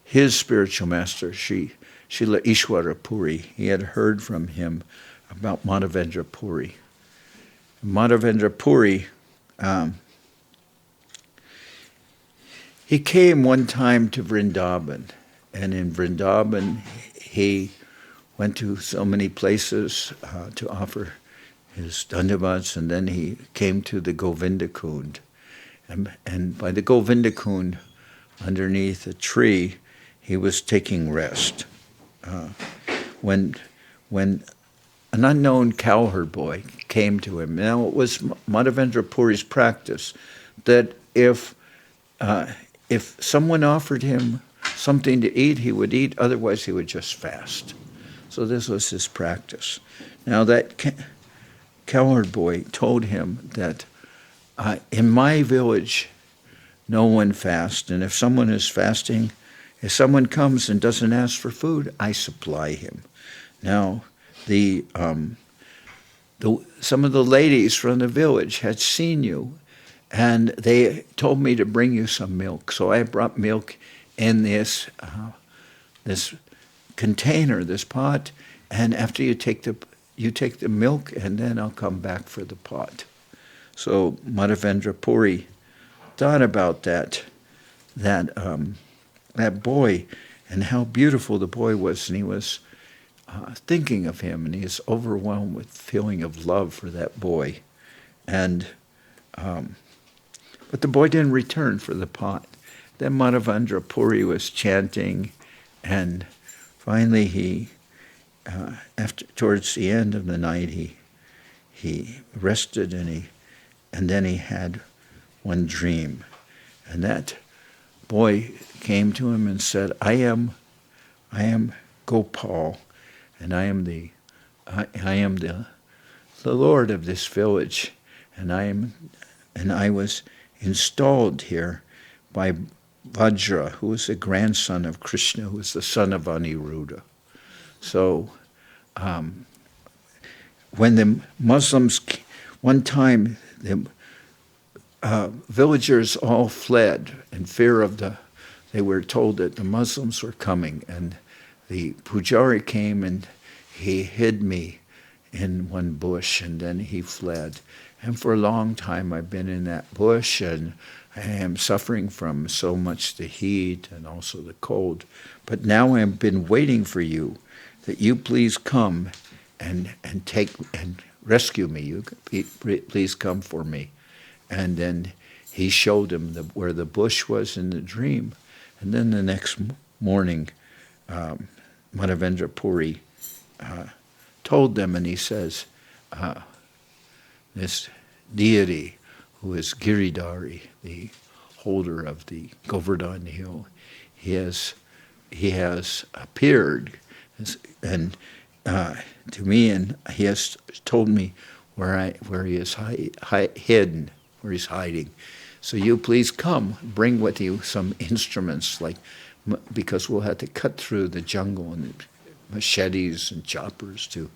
his spiritual master, Srila Ishwara Puri. He had heard from him about Madhavendra Puri. Madhavendra Puri, he came one time to Vrindavan, and in Vrindavan he went to so many places to offer his dandavats, and then he came to the Govinda Kund. And by the Govinda Kund, underneath a tree, he was taking rest. When an unknown cowherd boy came to him. Now it was Madhavendra Puri's practice that if someone offered him something to eat, he would eat, otherwise he would just fast. So this was his practice. Now that cowherd boy told him that in my village no one fasts, and if someone is fasting, if someone comes and doesn't ask for food, I supply him. Now some of the ladies from the village had seen you, and they told me to bring you some milk. So I brought milk in this container, this pot, and after you take the milk, and then I'll come back for the pot. So Madhavendra Puri thought about that boy and how beautiful the boy was, and he was thinking of him, and he is overwhelmed with feeling of love for that boy. And but the boy didn't return for the pot. Then Madhavendra Puri was chanting, and finally he, towards the end of the night, he rested, and then he had one dream, and that boy came to him and said, I am Gopal, and I am the Lord of this village, and I was installed here by Vajra, who was the grandson of Krishna, who was the son of Aniruddha. So when the Muslims, one time the villagers all fled in fear of they were told that the Muslims were coming, and the pujari came and he hid me in one bush, and then he fled. And for a long time I've been in that bush, and I am suffering from so much the heat and also the cold. But now I've been waiting for you, that you please come and rescue me. You please come for me. And then he showed him where the bush was in the dream. And then the next morning, Madhavendra Puri told them, and he says, this deity who is Giridhari, the holder of the Govardhan hill, he has appeared and to me, and he has told me where he is hidden, where he's hiding. So you please come, bring with you some instruments, because we'll have to cut through the jungle, and machetes and choppers to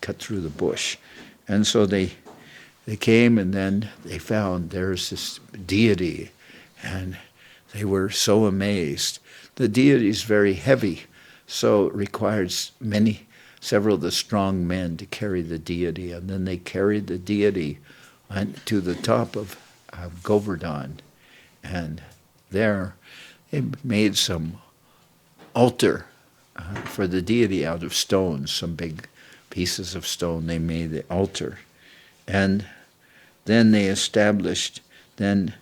cut through the bush. And so they came, and then they found there's this deity, and they were so amazed. The deity is very heavy, so it requires several of the strong men to carry the deity, and then they carried the deity to the top of Govardhan, and there they made some altar for the deity out of stones, some big pieces of stone. They made the altar, and then they established, then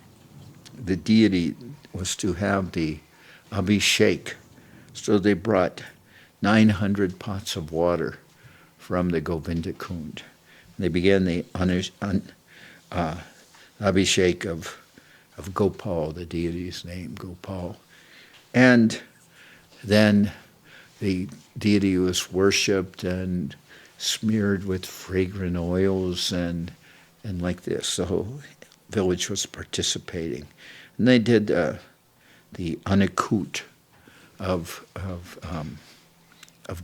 the deity was to have the abhishek. So they brought 900 pots of water from the Govinda Kund. They began the abhishek of Gopal, the deity's name, Gopal. And then the deity was worshipped and smeared with fragrant oils and like this. The whole village was participating. And they did the anakut of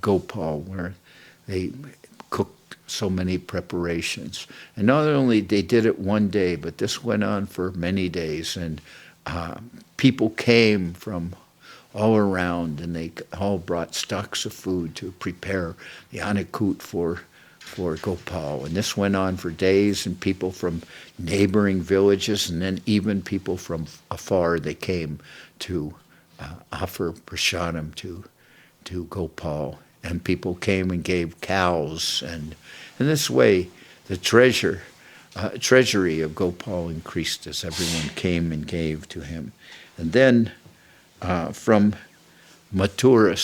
Gopal, where they cooked so many preparations. And not only they did it one day, but this went on for many days, and people came from all around, and they all brought stocks of food to prepare the anakut for Gopal. And this went on for days, and people from neighboring villages, and then even people from afar, they came to offer prasadam to Gopal. And people came and gave cows, and in this way the treasury of Gopal increased as everyone came and gave to him. And then from Mathura,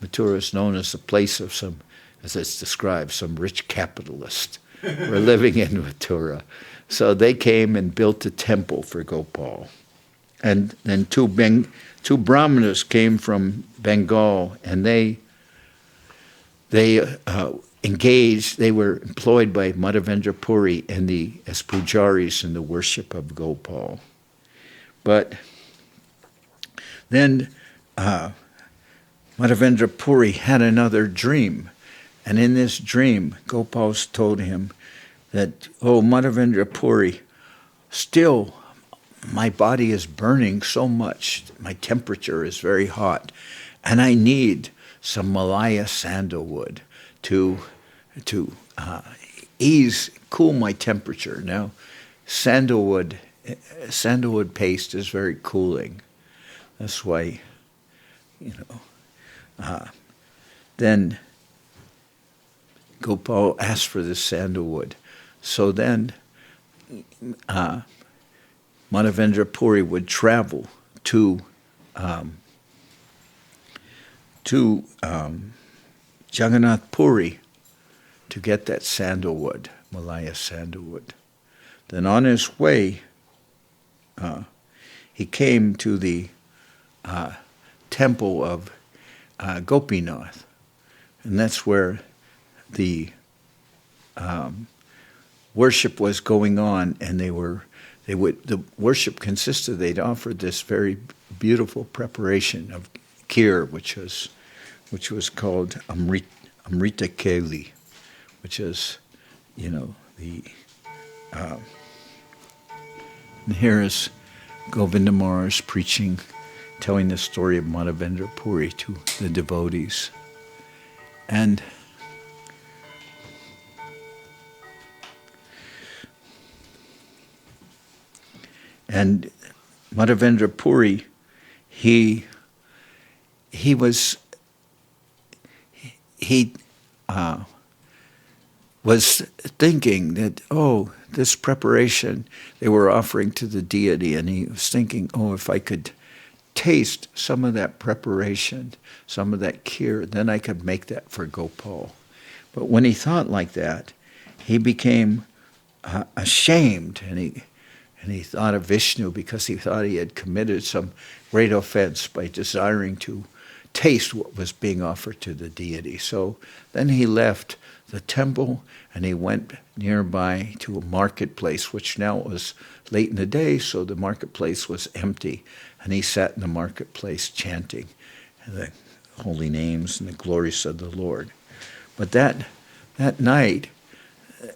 Mathura is known as the place of some, as it's described, some rich capitalist were living in Mathura. So they came and built a temple for Gopal. And then two brahmanas came from Bengal, and they engaged, they were employed by Madhavendra Puri as pujaris in the worship of Gopal. But then Madhavendra Puri had another dream. And in this dream, Gopal told him that, oh, Madhavendra Puri, still my body is burning so much, my temperature is very hot, and I need some Malaya sandalwood to cool my temperature. Now, sandalwood paste is very cooling. That's why, then Gopal asked for this sandalwood. So then Madhavendra Puri would travel to Jagannath Puri to get that sandalwood, Malaya sandalwood. Then on his way, he came to the temple of Gopinath, and that's where the worship was going on, and the worship consisted, they'd offered this very beautiful preparation of kheer, which was called Amrita Keli, which is, and here is Govinda Maharaj preaching, telling the story of Madhavendra Puri to the devotees. And Madhavendra Puri, he was thinking that, this preparation they were offering to the deity, and he was thinking, if I could taste some of that preparation, some of that kheer, then I could make that for Gopal. But when he thought like that, he became ashamed, and he thought of Vishnu, because he thought he had committed some great offense by desiring to taste what was being offered to the deity. So then he left the temple and he went nearby to a marketplace, which now was late in the day, so the marketplace was empty. And he sat in the marketplace chanting the holy names and the glories of the Lord. But that night,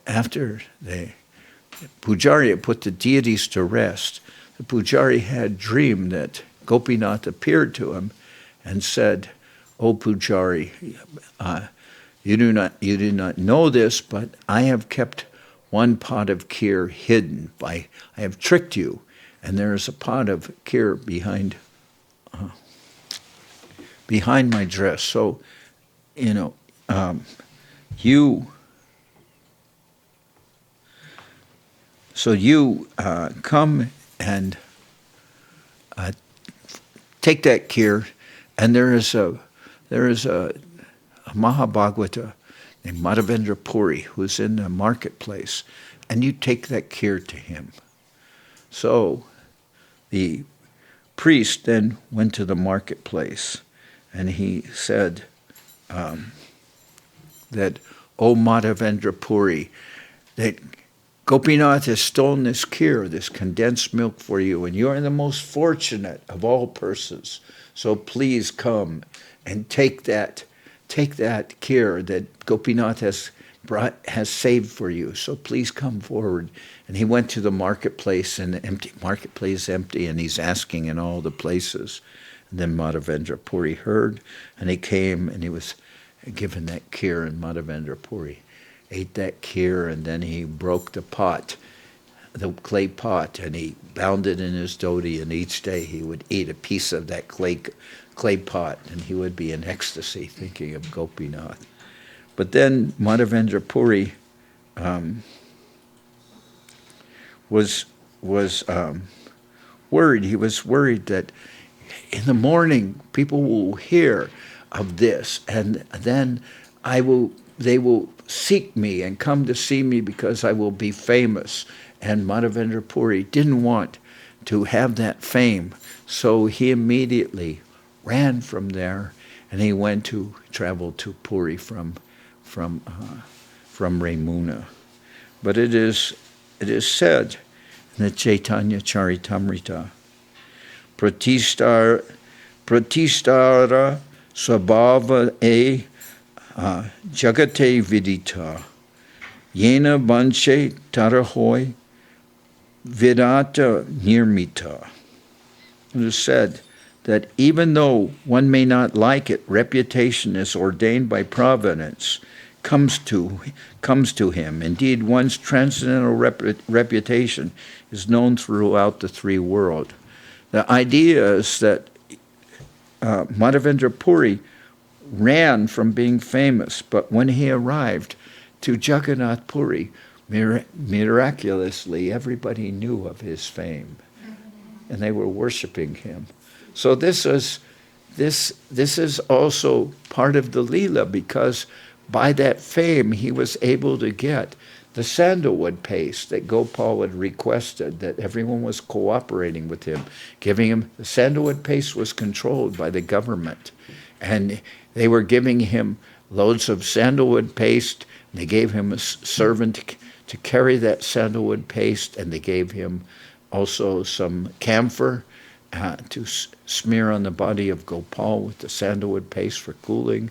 after the Pujari had put the deities to rest, the Pujari had dreamed that Gopinath appeared to him and said, "O Pujari, you do not know this, but I have kept one pot of kheer hidden. I have tricked you, and there is a pot of kheer behind my dress. So, you come and take that kheer, and there is a Mahabhagavata named Madhavendra Puri who's in the marketplace, and you take that kheer to him." So the priest then went to the marketplace, and he said that, "O Madhavendra Puri, that Gopinath has stolen this kheer, this condensed milk for you, and you are the most fortunate of all persons. So please come and take that kheer that Gopinath has saved for you. So please come forward." And he went to the marketplace, and the marketplace empty, and he's asking in all the places. And then Madhavendra Puri heard, and he came, and he was given that kheer, and Madhavendra Puri ate that kheer, and then he broke the pot, the clay pot, and he bound it in his dhoti, and each day he would eat a piece of that clay pot, and he would be in ecstasy thinking of Gopinath. But then Madhavendra Puri was worried. He was worried that in the morning people will hear of this, and then they will seek me and come to see me because I will be famous. And Madhavendra Puri didn't want to have that fame, so he immediately ran from there, and he traveled to Puri from Ramuna. But it is said in the Chaitanya Charitamrita, Pratistara Swabhava Jagate Vidita Yena Banche Tarahoy Vidata Nirmita. It is said that even though one may not like it, reputation is ordained by providence, comes to him. Indeed, one's transcendental reputation is known throughout the three worlds. The idea is that Madhavendra Puri ran from being famous, but when he arrived to Jagannath Puri, miraculously everybody knew of his fame, and they were worshiping him. So this is also part of the Leela, because by that fame he was able to get the sandalwood paste that Gopal had requested, that everyone was cooperating with him, giving him. The sandalwood paste was controlled by the government, and they were giving him loads of sandalwood paste. They gave him a servant to carry that sandalwood paste, and they gave him also some camphor to smear on the body of Gopal with the sandalwood paste for cooling,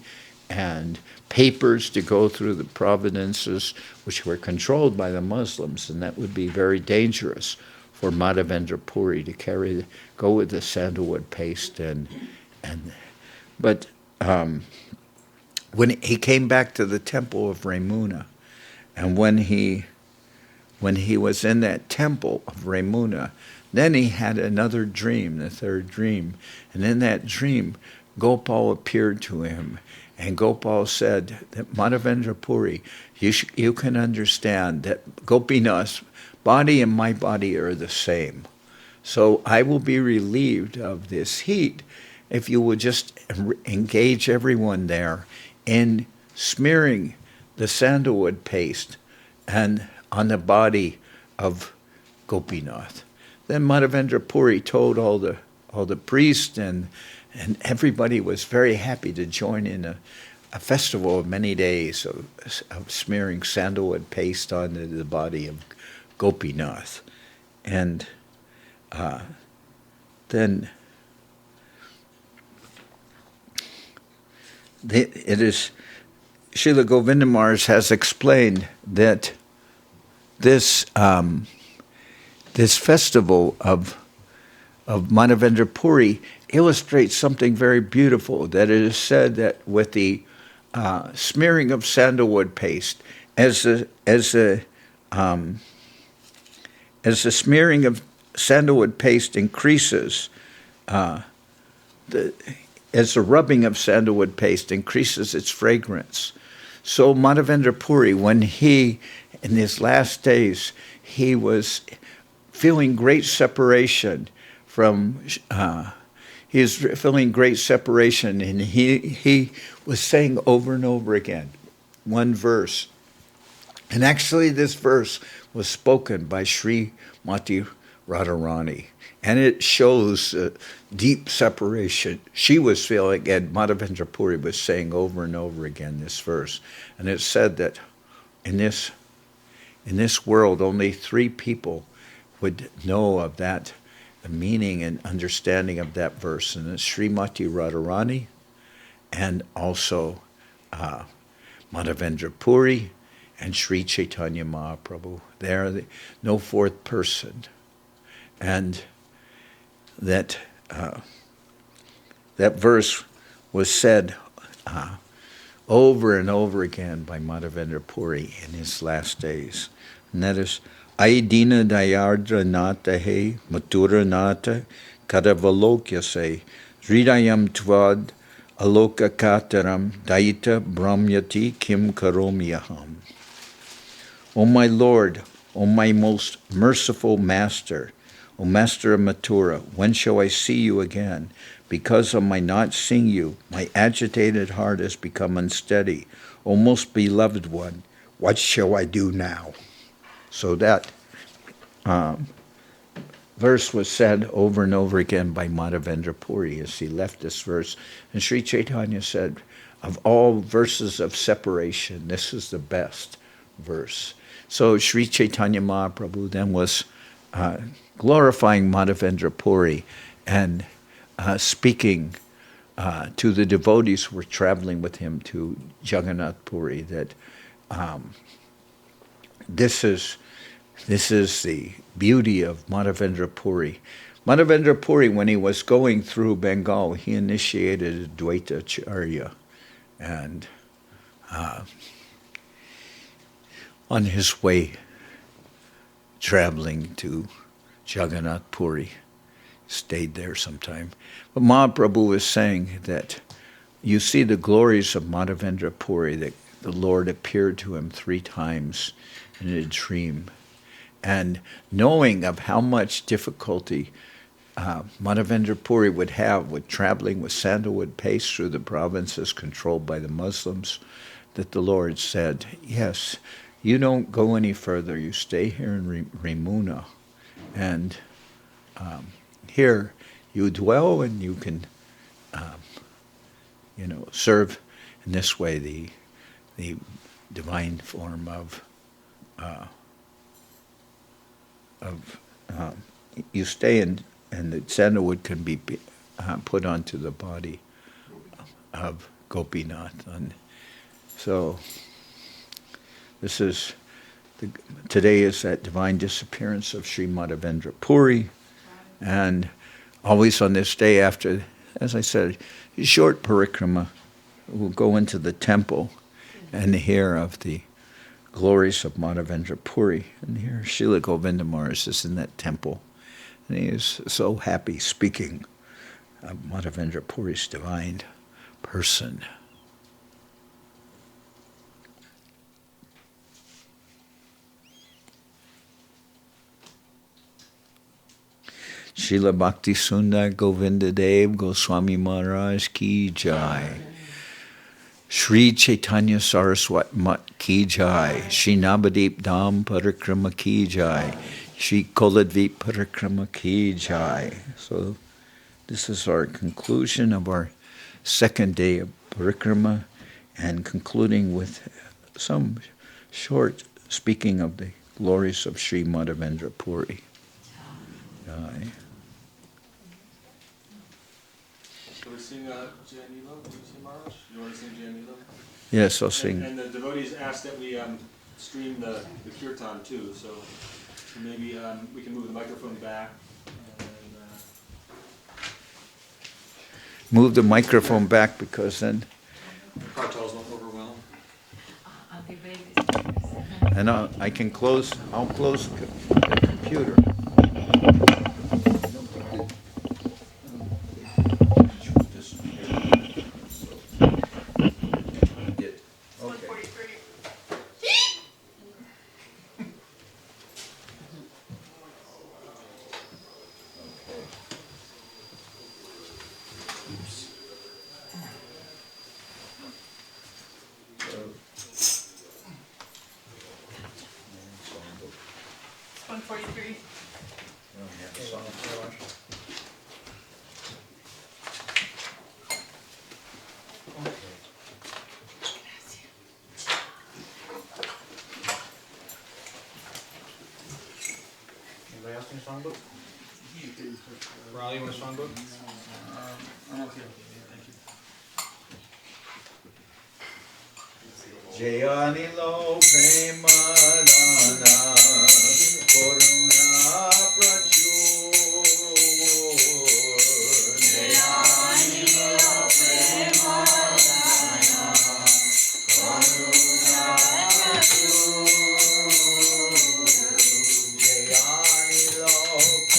and papers to go through the provinces which were controlled by the Muslims, and that would be very dangerous for Madhavendra Puri to go with the sandalwood paste. But when he came back to the temple of Ramuna, and when he was in that temple of Ramuna, then he had another dream, the third dream, and in that dream Gopal appeared to him. And Gopal said that Madhavendra Puri, you can understand that Gopinath's body and my body are the same. So I will be relieved of this heat if you will just engage everyone there in smearing the sandalwood paste and on the body of Gopinath. Then Madhavendra Puri told all the priests, and everybody was very happy to join in a festival of many days of smearing sandalwood paste on the body of Gopinath. And then it is, Srila Govindamars has explained that this festival of Madhavendra Puri illustrates something very beautiful, that it is said that with the smearing of sandalwood paste, as the smearing of sandalwood paste increases, as the rubbing of sandalwood paste increases its fragrance, so Madhavendra Puri, when he, in his last days, he was feeling great separation from, he was feeling great separation, and he was saying over and over again one verse. And actually this verse was spoken by Srimati Radharani, and it shows deep separation she was feeling, and Madhavendra Puri was saying over and over again this verse. And it said that in this world only 3 people would know of that, the meaning and understanding of that verse, and it's Srimati Radharani and also Madhavendra Puri and Sri Chaitanya Mahaprabhu. They are no 4th person. And that verse was said over and over again by Madhavendra Puri in his last days. And that is, Aidina Dayardra Nata He Matura Nata Kadavalokya Se Hridayam Tvad Aloka Kataram Daita Brahmyati Kim Karomyaham. O my Lord, O my most merciful Master, O Master of Mathura, when shall I see you again? Because of my not seeing you, my agitated heart has become unsteady. O most beloved one, what shall I do now? So that verse was said over and over again by Madhavendra Puri as he left this verse. And Sri Chaitanya said, of all verses of separation, this is the best verse. So Sri Chaitanya Mahaprabhu then was glorifying Madhavendra Puri and speaking to the devotees who were traveling with him to Jagannath Puri, that this is the beauty of Madhavendra Puri. Madhavendra Puri, when he was going through Bengal, he initiated Advaita Charya, and on his way traveling to Jagannath Puri, stayed there sometime. But Mahaprabhu was saying that you see the glories of Madhavendra Puri, that the Lord appeared to him 3 times in a dream. And knowing of how much difficulty Madhavendra Puri would have with traveling with sandalwood paste through the provinces controlled by the Muslims, that the Lord said, yes, you don't go any further, you stay here in Ramuna, and here you dwell, and you can serve in this way the divine form of of you stay in, and the sandalwood can be put onto the body of Gopinath. And so this is, today is that divine disappearance of Sri Madhavendra Puri, and always on this day after, as I said, a short parikrama, we'll go into the temple and hear of the glories of Madhavendra Puri. And here Srila Govinda Maharaj is in that temple, and he is so happy speaking of Madhavendra Puri's divine person. Srila Bhakti Sundar Govinda Dev Goswami Maharaj Ki Jai. Shri Chaitanya Saraswat Mat Ki Jai. Shri Nabadwip Dham Parikrama Ki Jai. Shri Koladvip Parikrama Ki Jai. So this is our conclusion of our second day of parikrama, and concluding with some short speaking of the glories of Sri Madhavendra Puri. Jai. So we sing Janila, do you sing Maharaj? You want to sing Janila? Yes, I'll sing. And the devotees asked that we stream the kirtan too, so maybe we can move the microphone back. And, Move the microphone back, because then, cartels won't overwhelm. I'll be baby. and I can close, I'll close the computer. Anybody else need a songbook? Raleigh, you want a songbook? I'm okay. Thank you. Jayanilo Premadana Koruna Prachur Jayanilo Premadana Koruna Prachur Jayanilo Premadana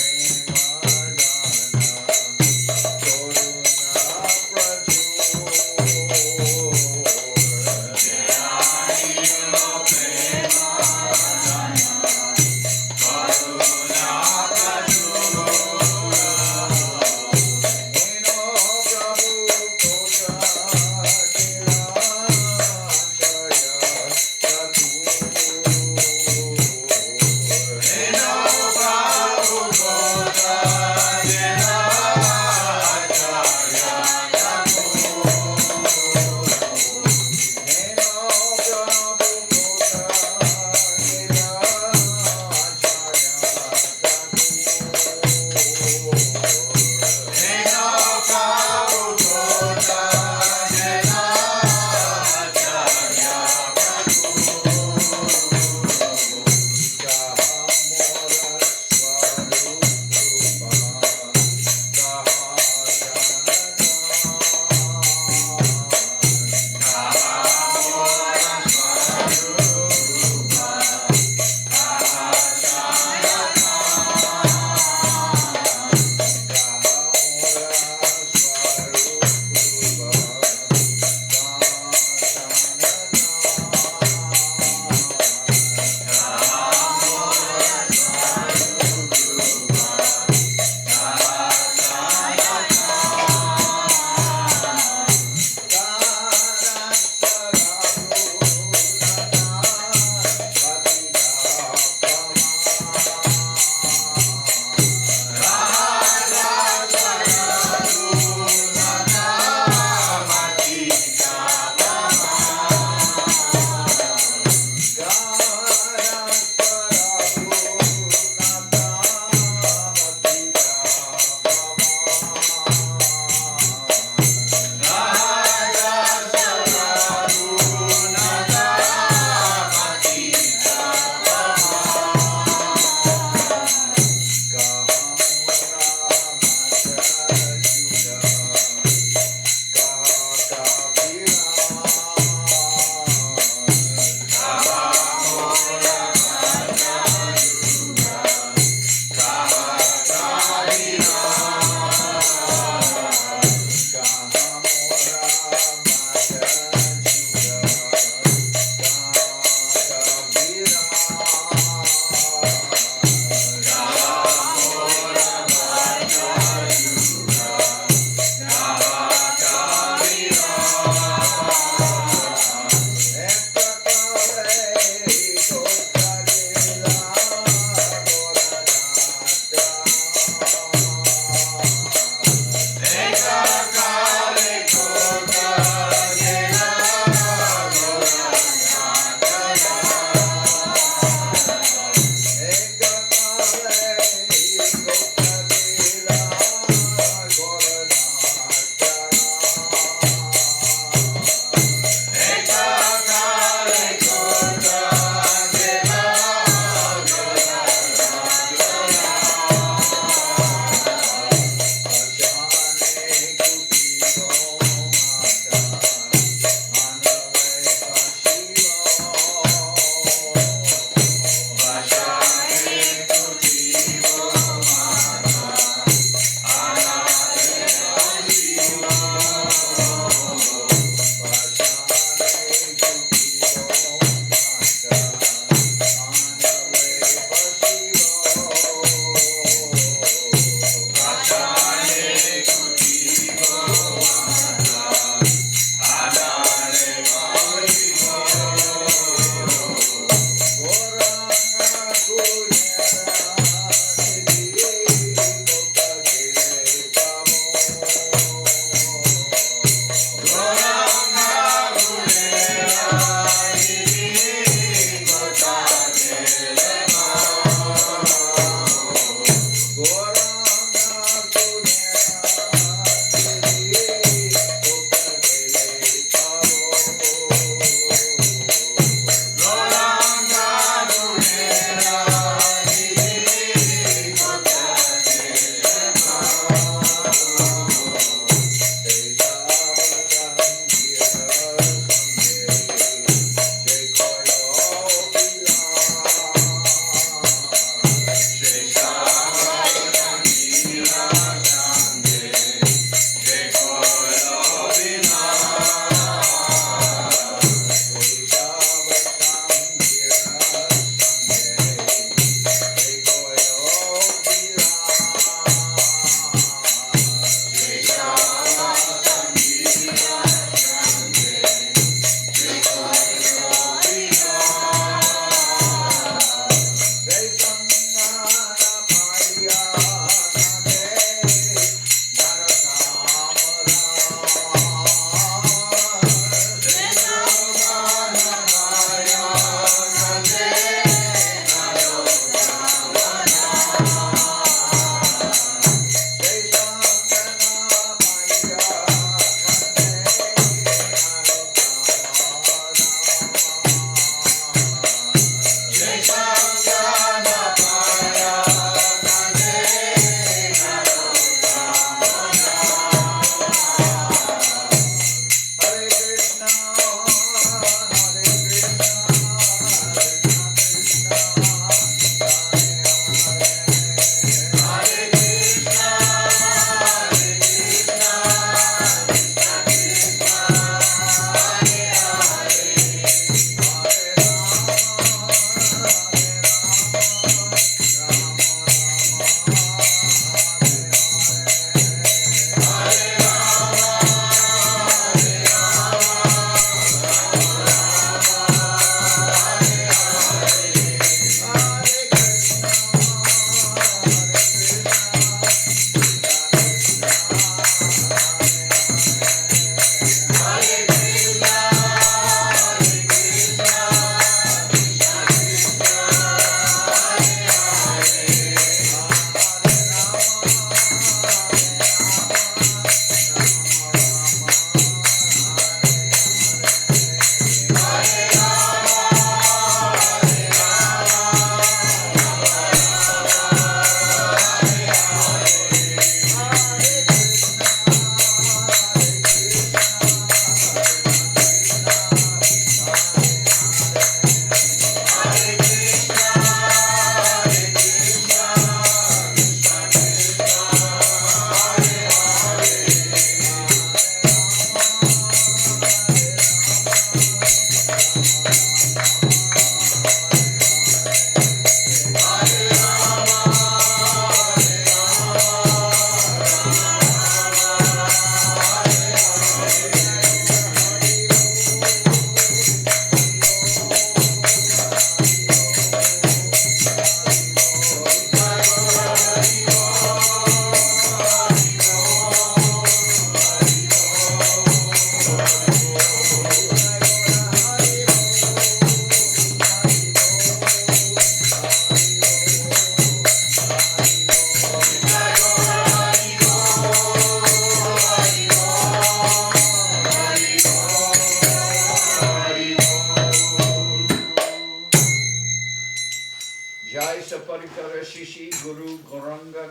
Koruna Prachur Karuna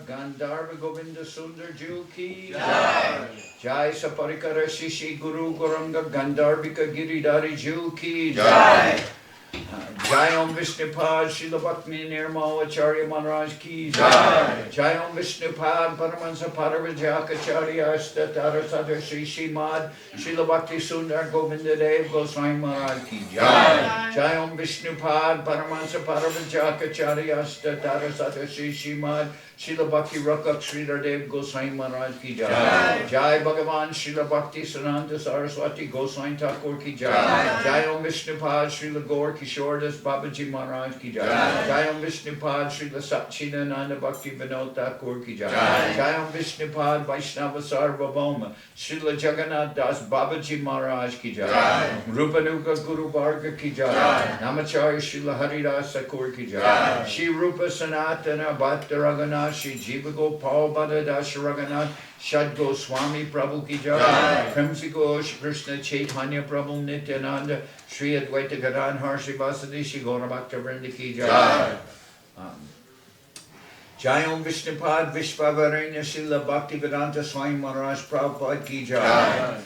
Gandharva Govinda Sundar Ju ki Jai. Jai Saparikara Shishi Guru Gauranga Gandharvika Giridhari Ju ki Jai. Jai Om Vishnupad Srila Bhakti Nirmal Acharya Maharaj ki Jai. Jai Om Vishnupad Paramahansa Paravajakacharya Astatara Sadhar Sri Shimad Srila Bhakti Sundar Govinda Dev Goswami Maharaj ki Jai. Jai Om Vishnupad Paramahansa Paravajakacharya Astatara Sadhar Sri Shimad Srila Bhakti Rakak Sridhar Dev Goswami Maharaj ki Jai. Jai Bhagavan Srila Bhakti Sananda Saraswati Goswami Thakur ki Jai. Jai Om Vishnupad Srila Gaur Kishore Das Babaji Maharaj ki Jai. Jai Om Vishnupad Srila Satchidananda Bhakti Vinod Thakur ki Jai. Jai Om Vishnupad Vaishnava Sarvabhauma Srila Jagannath Das Babaji Maharaj ki Jai. Rupanuga Guru Varga ki Jai. Namacharya Srila Haridas Thakur ki Jai. Shri Rupa Sanatana Bhatta Raghunath Shri Jiva Gopal Bhada Das Raghunath Shad Goswami Prabhu ki Jai. Crimsi Ghosh Krishna Chaitanya Prabhu Nityananda Shri Advaita Gadadhar Shri Vasadi Shri Gaura Bhakta Vrinda ki Jai. Jai Om Vishnupad Vishvavaranya Srila Bhakti Vedanta Swami Maharaj Prabhupada ki Jai.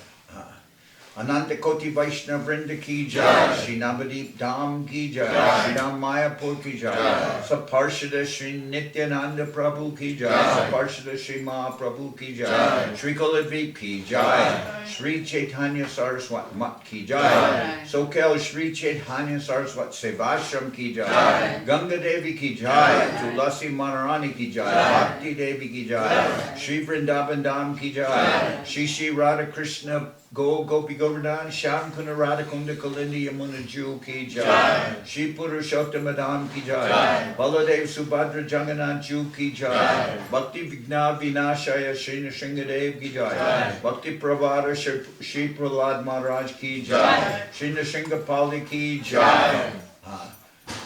Ananta Koti Vaishnava Vrinda ki Jai. Shri Nabadwip Dham ki Jai. Shri Ram Mayapur ki Jai. Saparshada Shri Nityananda Prabhu ki Jai. Saparshada Shri Mahaprabhu ki Jai. Shri Koladvip ki Jai. Shri Chaitanya Saraswat Mat ki Jai. Sokel Shri Chaitanya Saraswat Sevashram ki Jai. Ganga Devi ki Jai. Tulasi Manarani ki Jai. Bhakti Devi ki Jai. Shri Vrindavan Dham ki Jai. Shri Shri Radha Krishna Gopi Govardhan Sham Kuna Radha Kunda Kalindi Yamuna Ju ki Jai. Shri Purushottam Madam ki Jai. Baladev Subhadra Jagannath Ju ki Jai. Bhakti Vigna Vinashaya Shri Nrsingadev ki Jai. Bhakti Pravada Shri Prahlad Maharaj ki Jai. Shri Nrsingsapali ki Jai.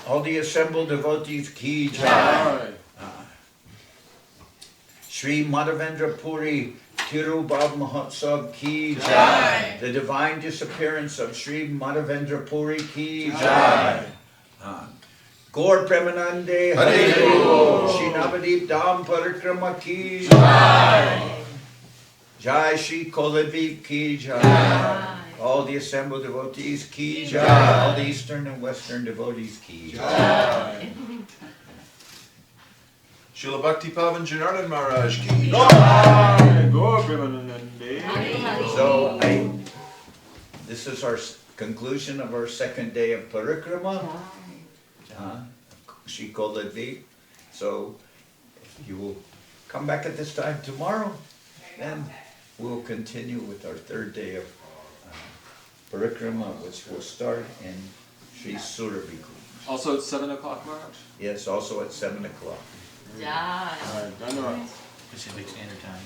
All the assembled devotees ki Jai. Shri Madhavendra Puri Tirubhav Mahotsav ki Jai. The divine disappearance of Shri Madhavendra Puri ki Jai. Gaur Premanande Hare Shri Nabadwip Dham Parikrama ki Jai. Jai Shri Koladvip ki Jai. All the assembled devotees ki Jai. All the eastern and western devotees ki Jai. Srila Bhakti Pavan Janardhan Maharaj ki So this is our conclusion of our second day of Parikrama. Shri Koladvip. So if you will come back at this time tomorrow, then we'll continue with our third day of Parikrama, which will start in Sri Surabhiku. Also at 7 o'clock, Maharaj? Yes, also at 7 o'clock. Yeah. All right, Dhanyavad. Pacific Standard Time.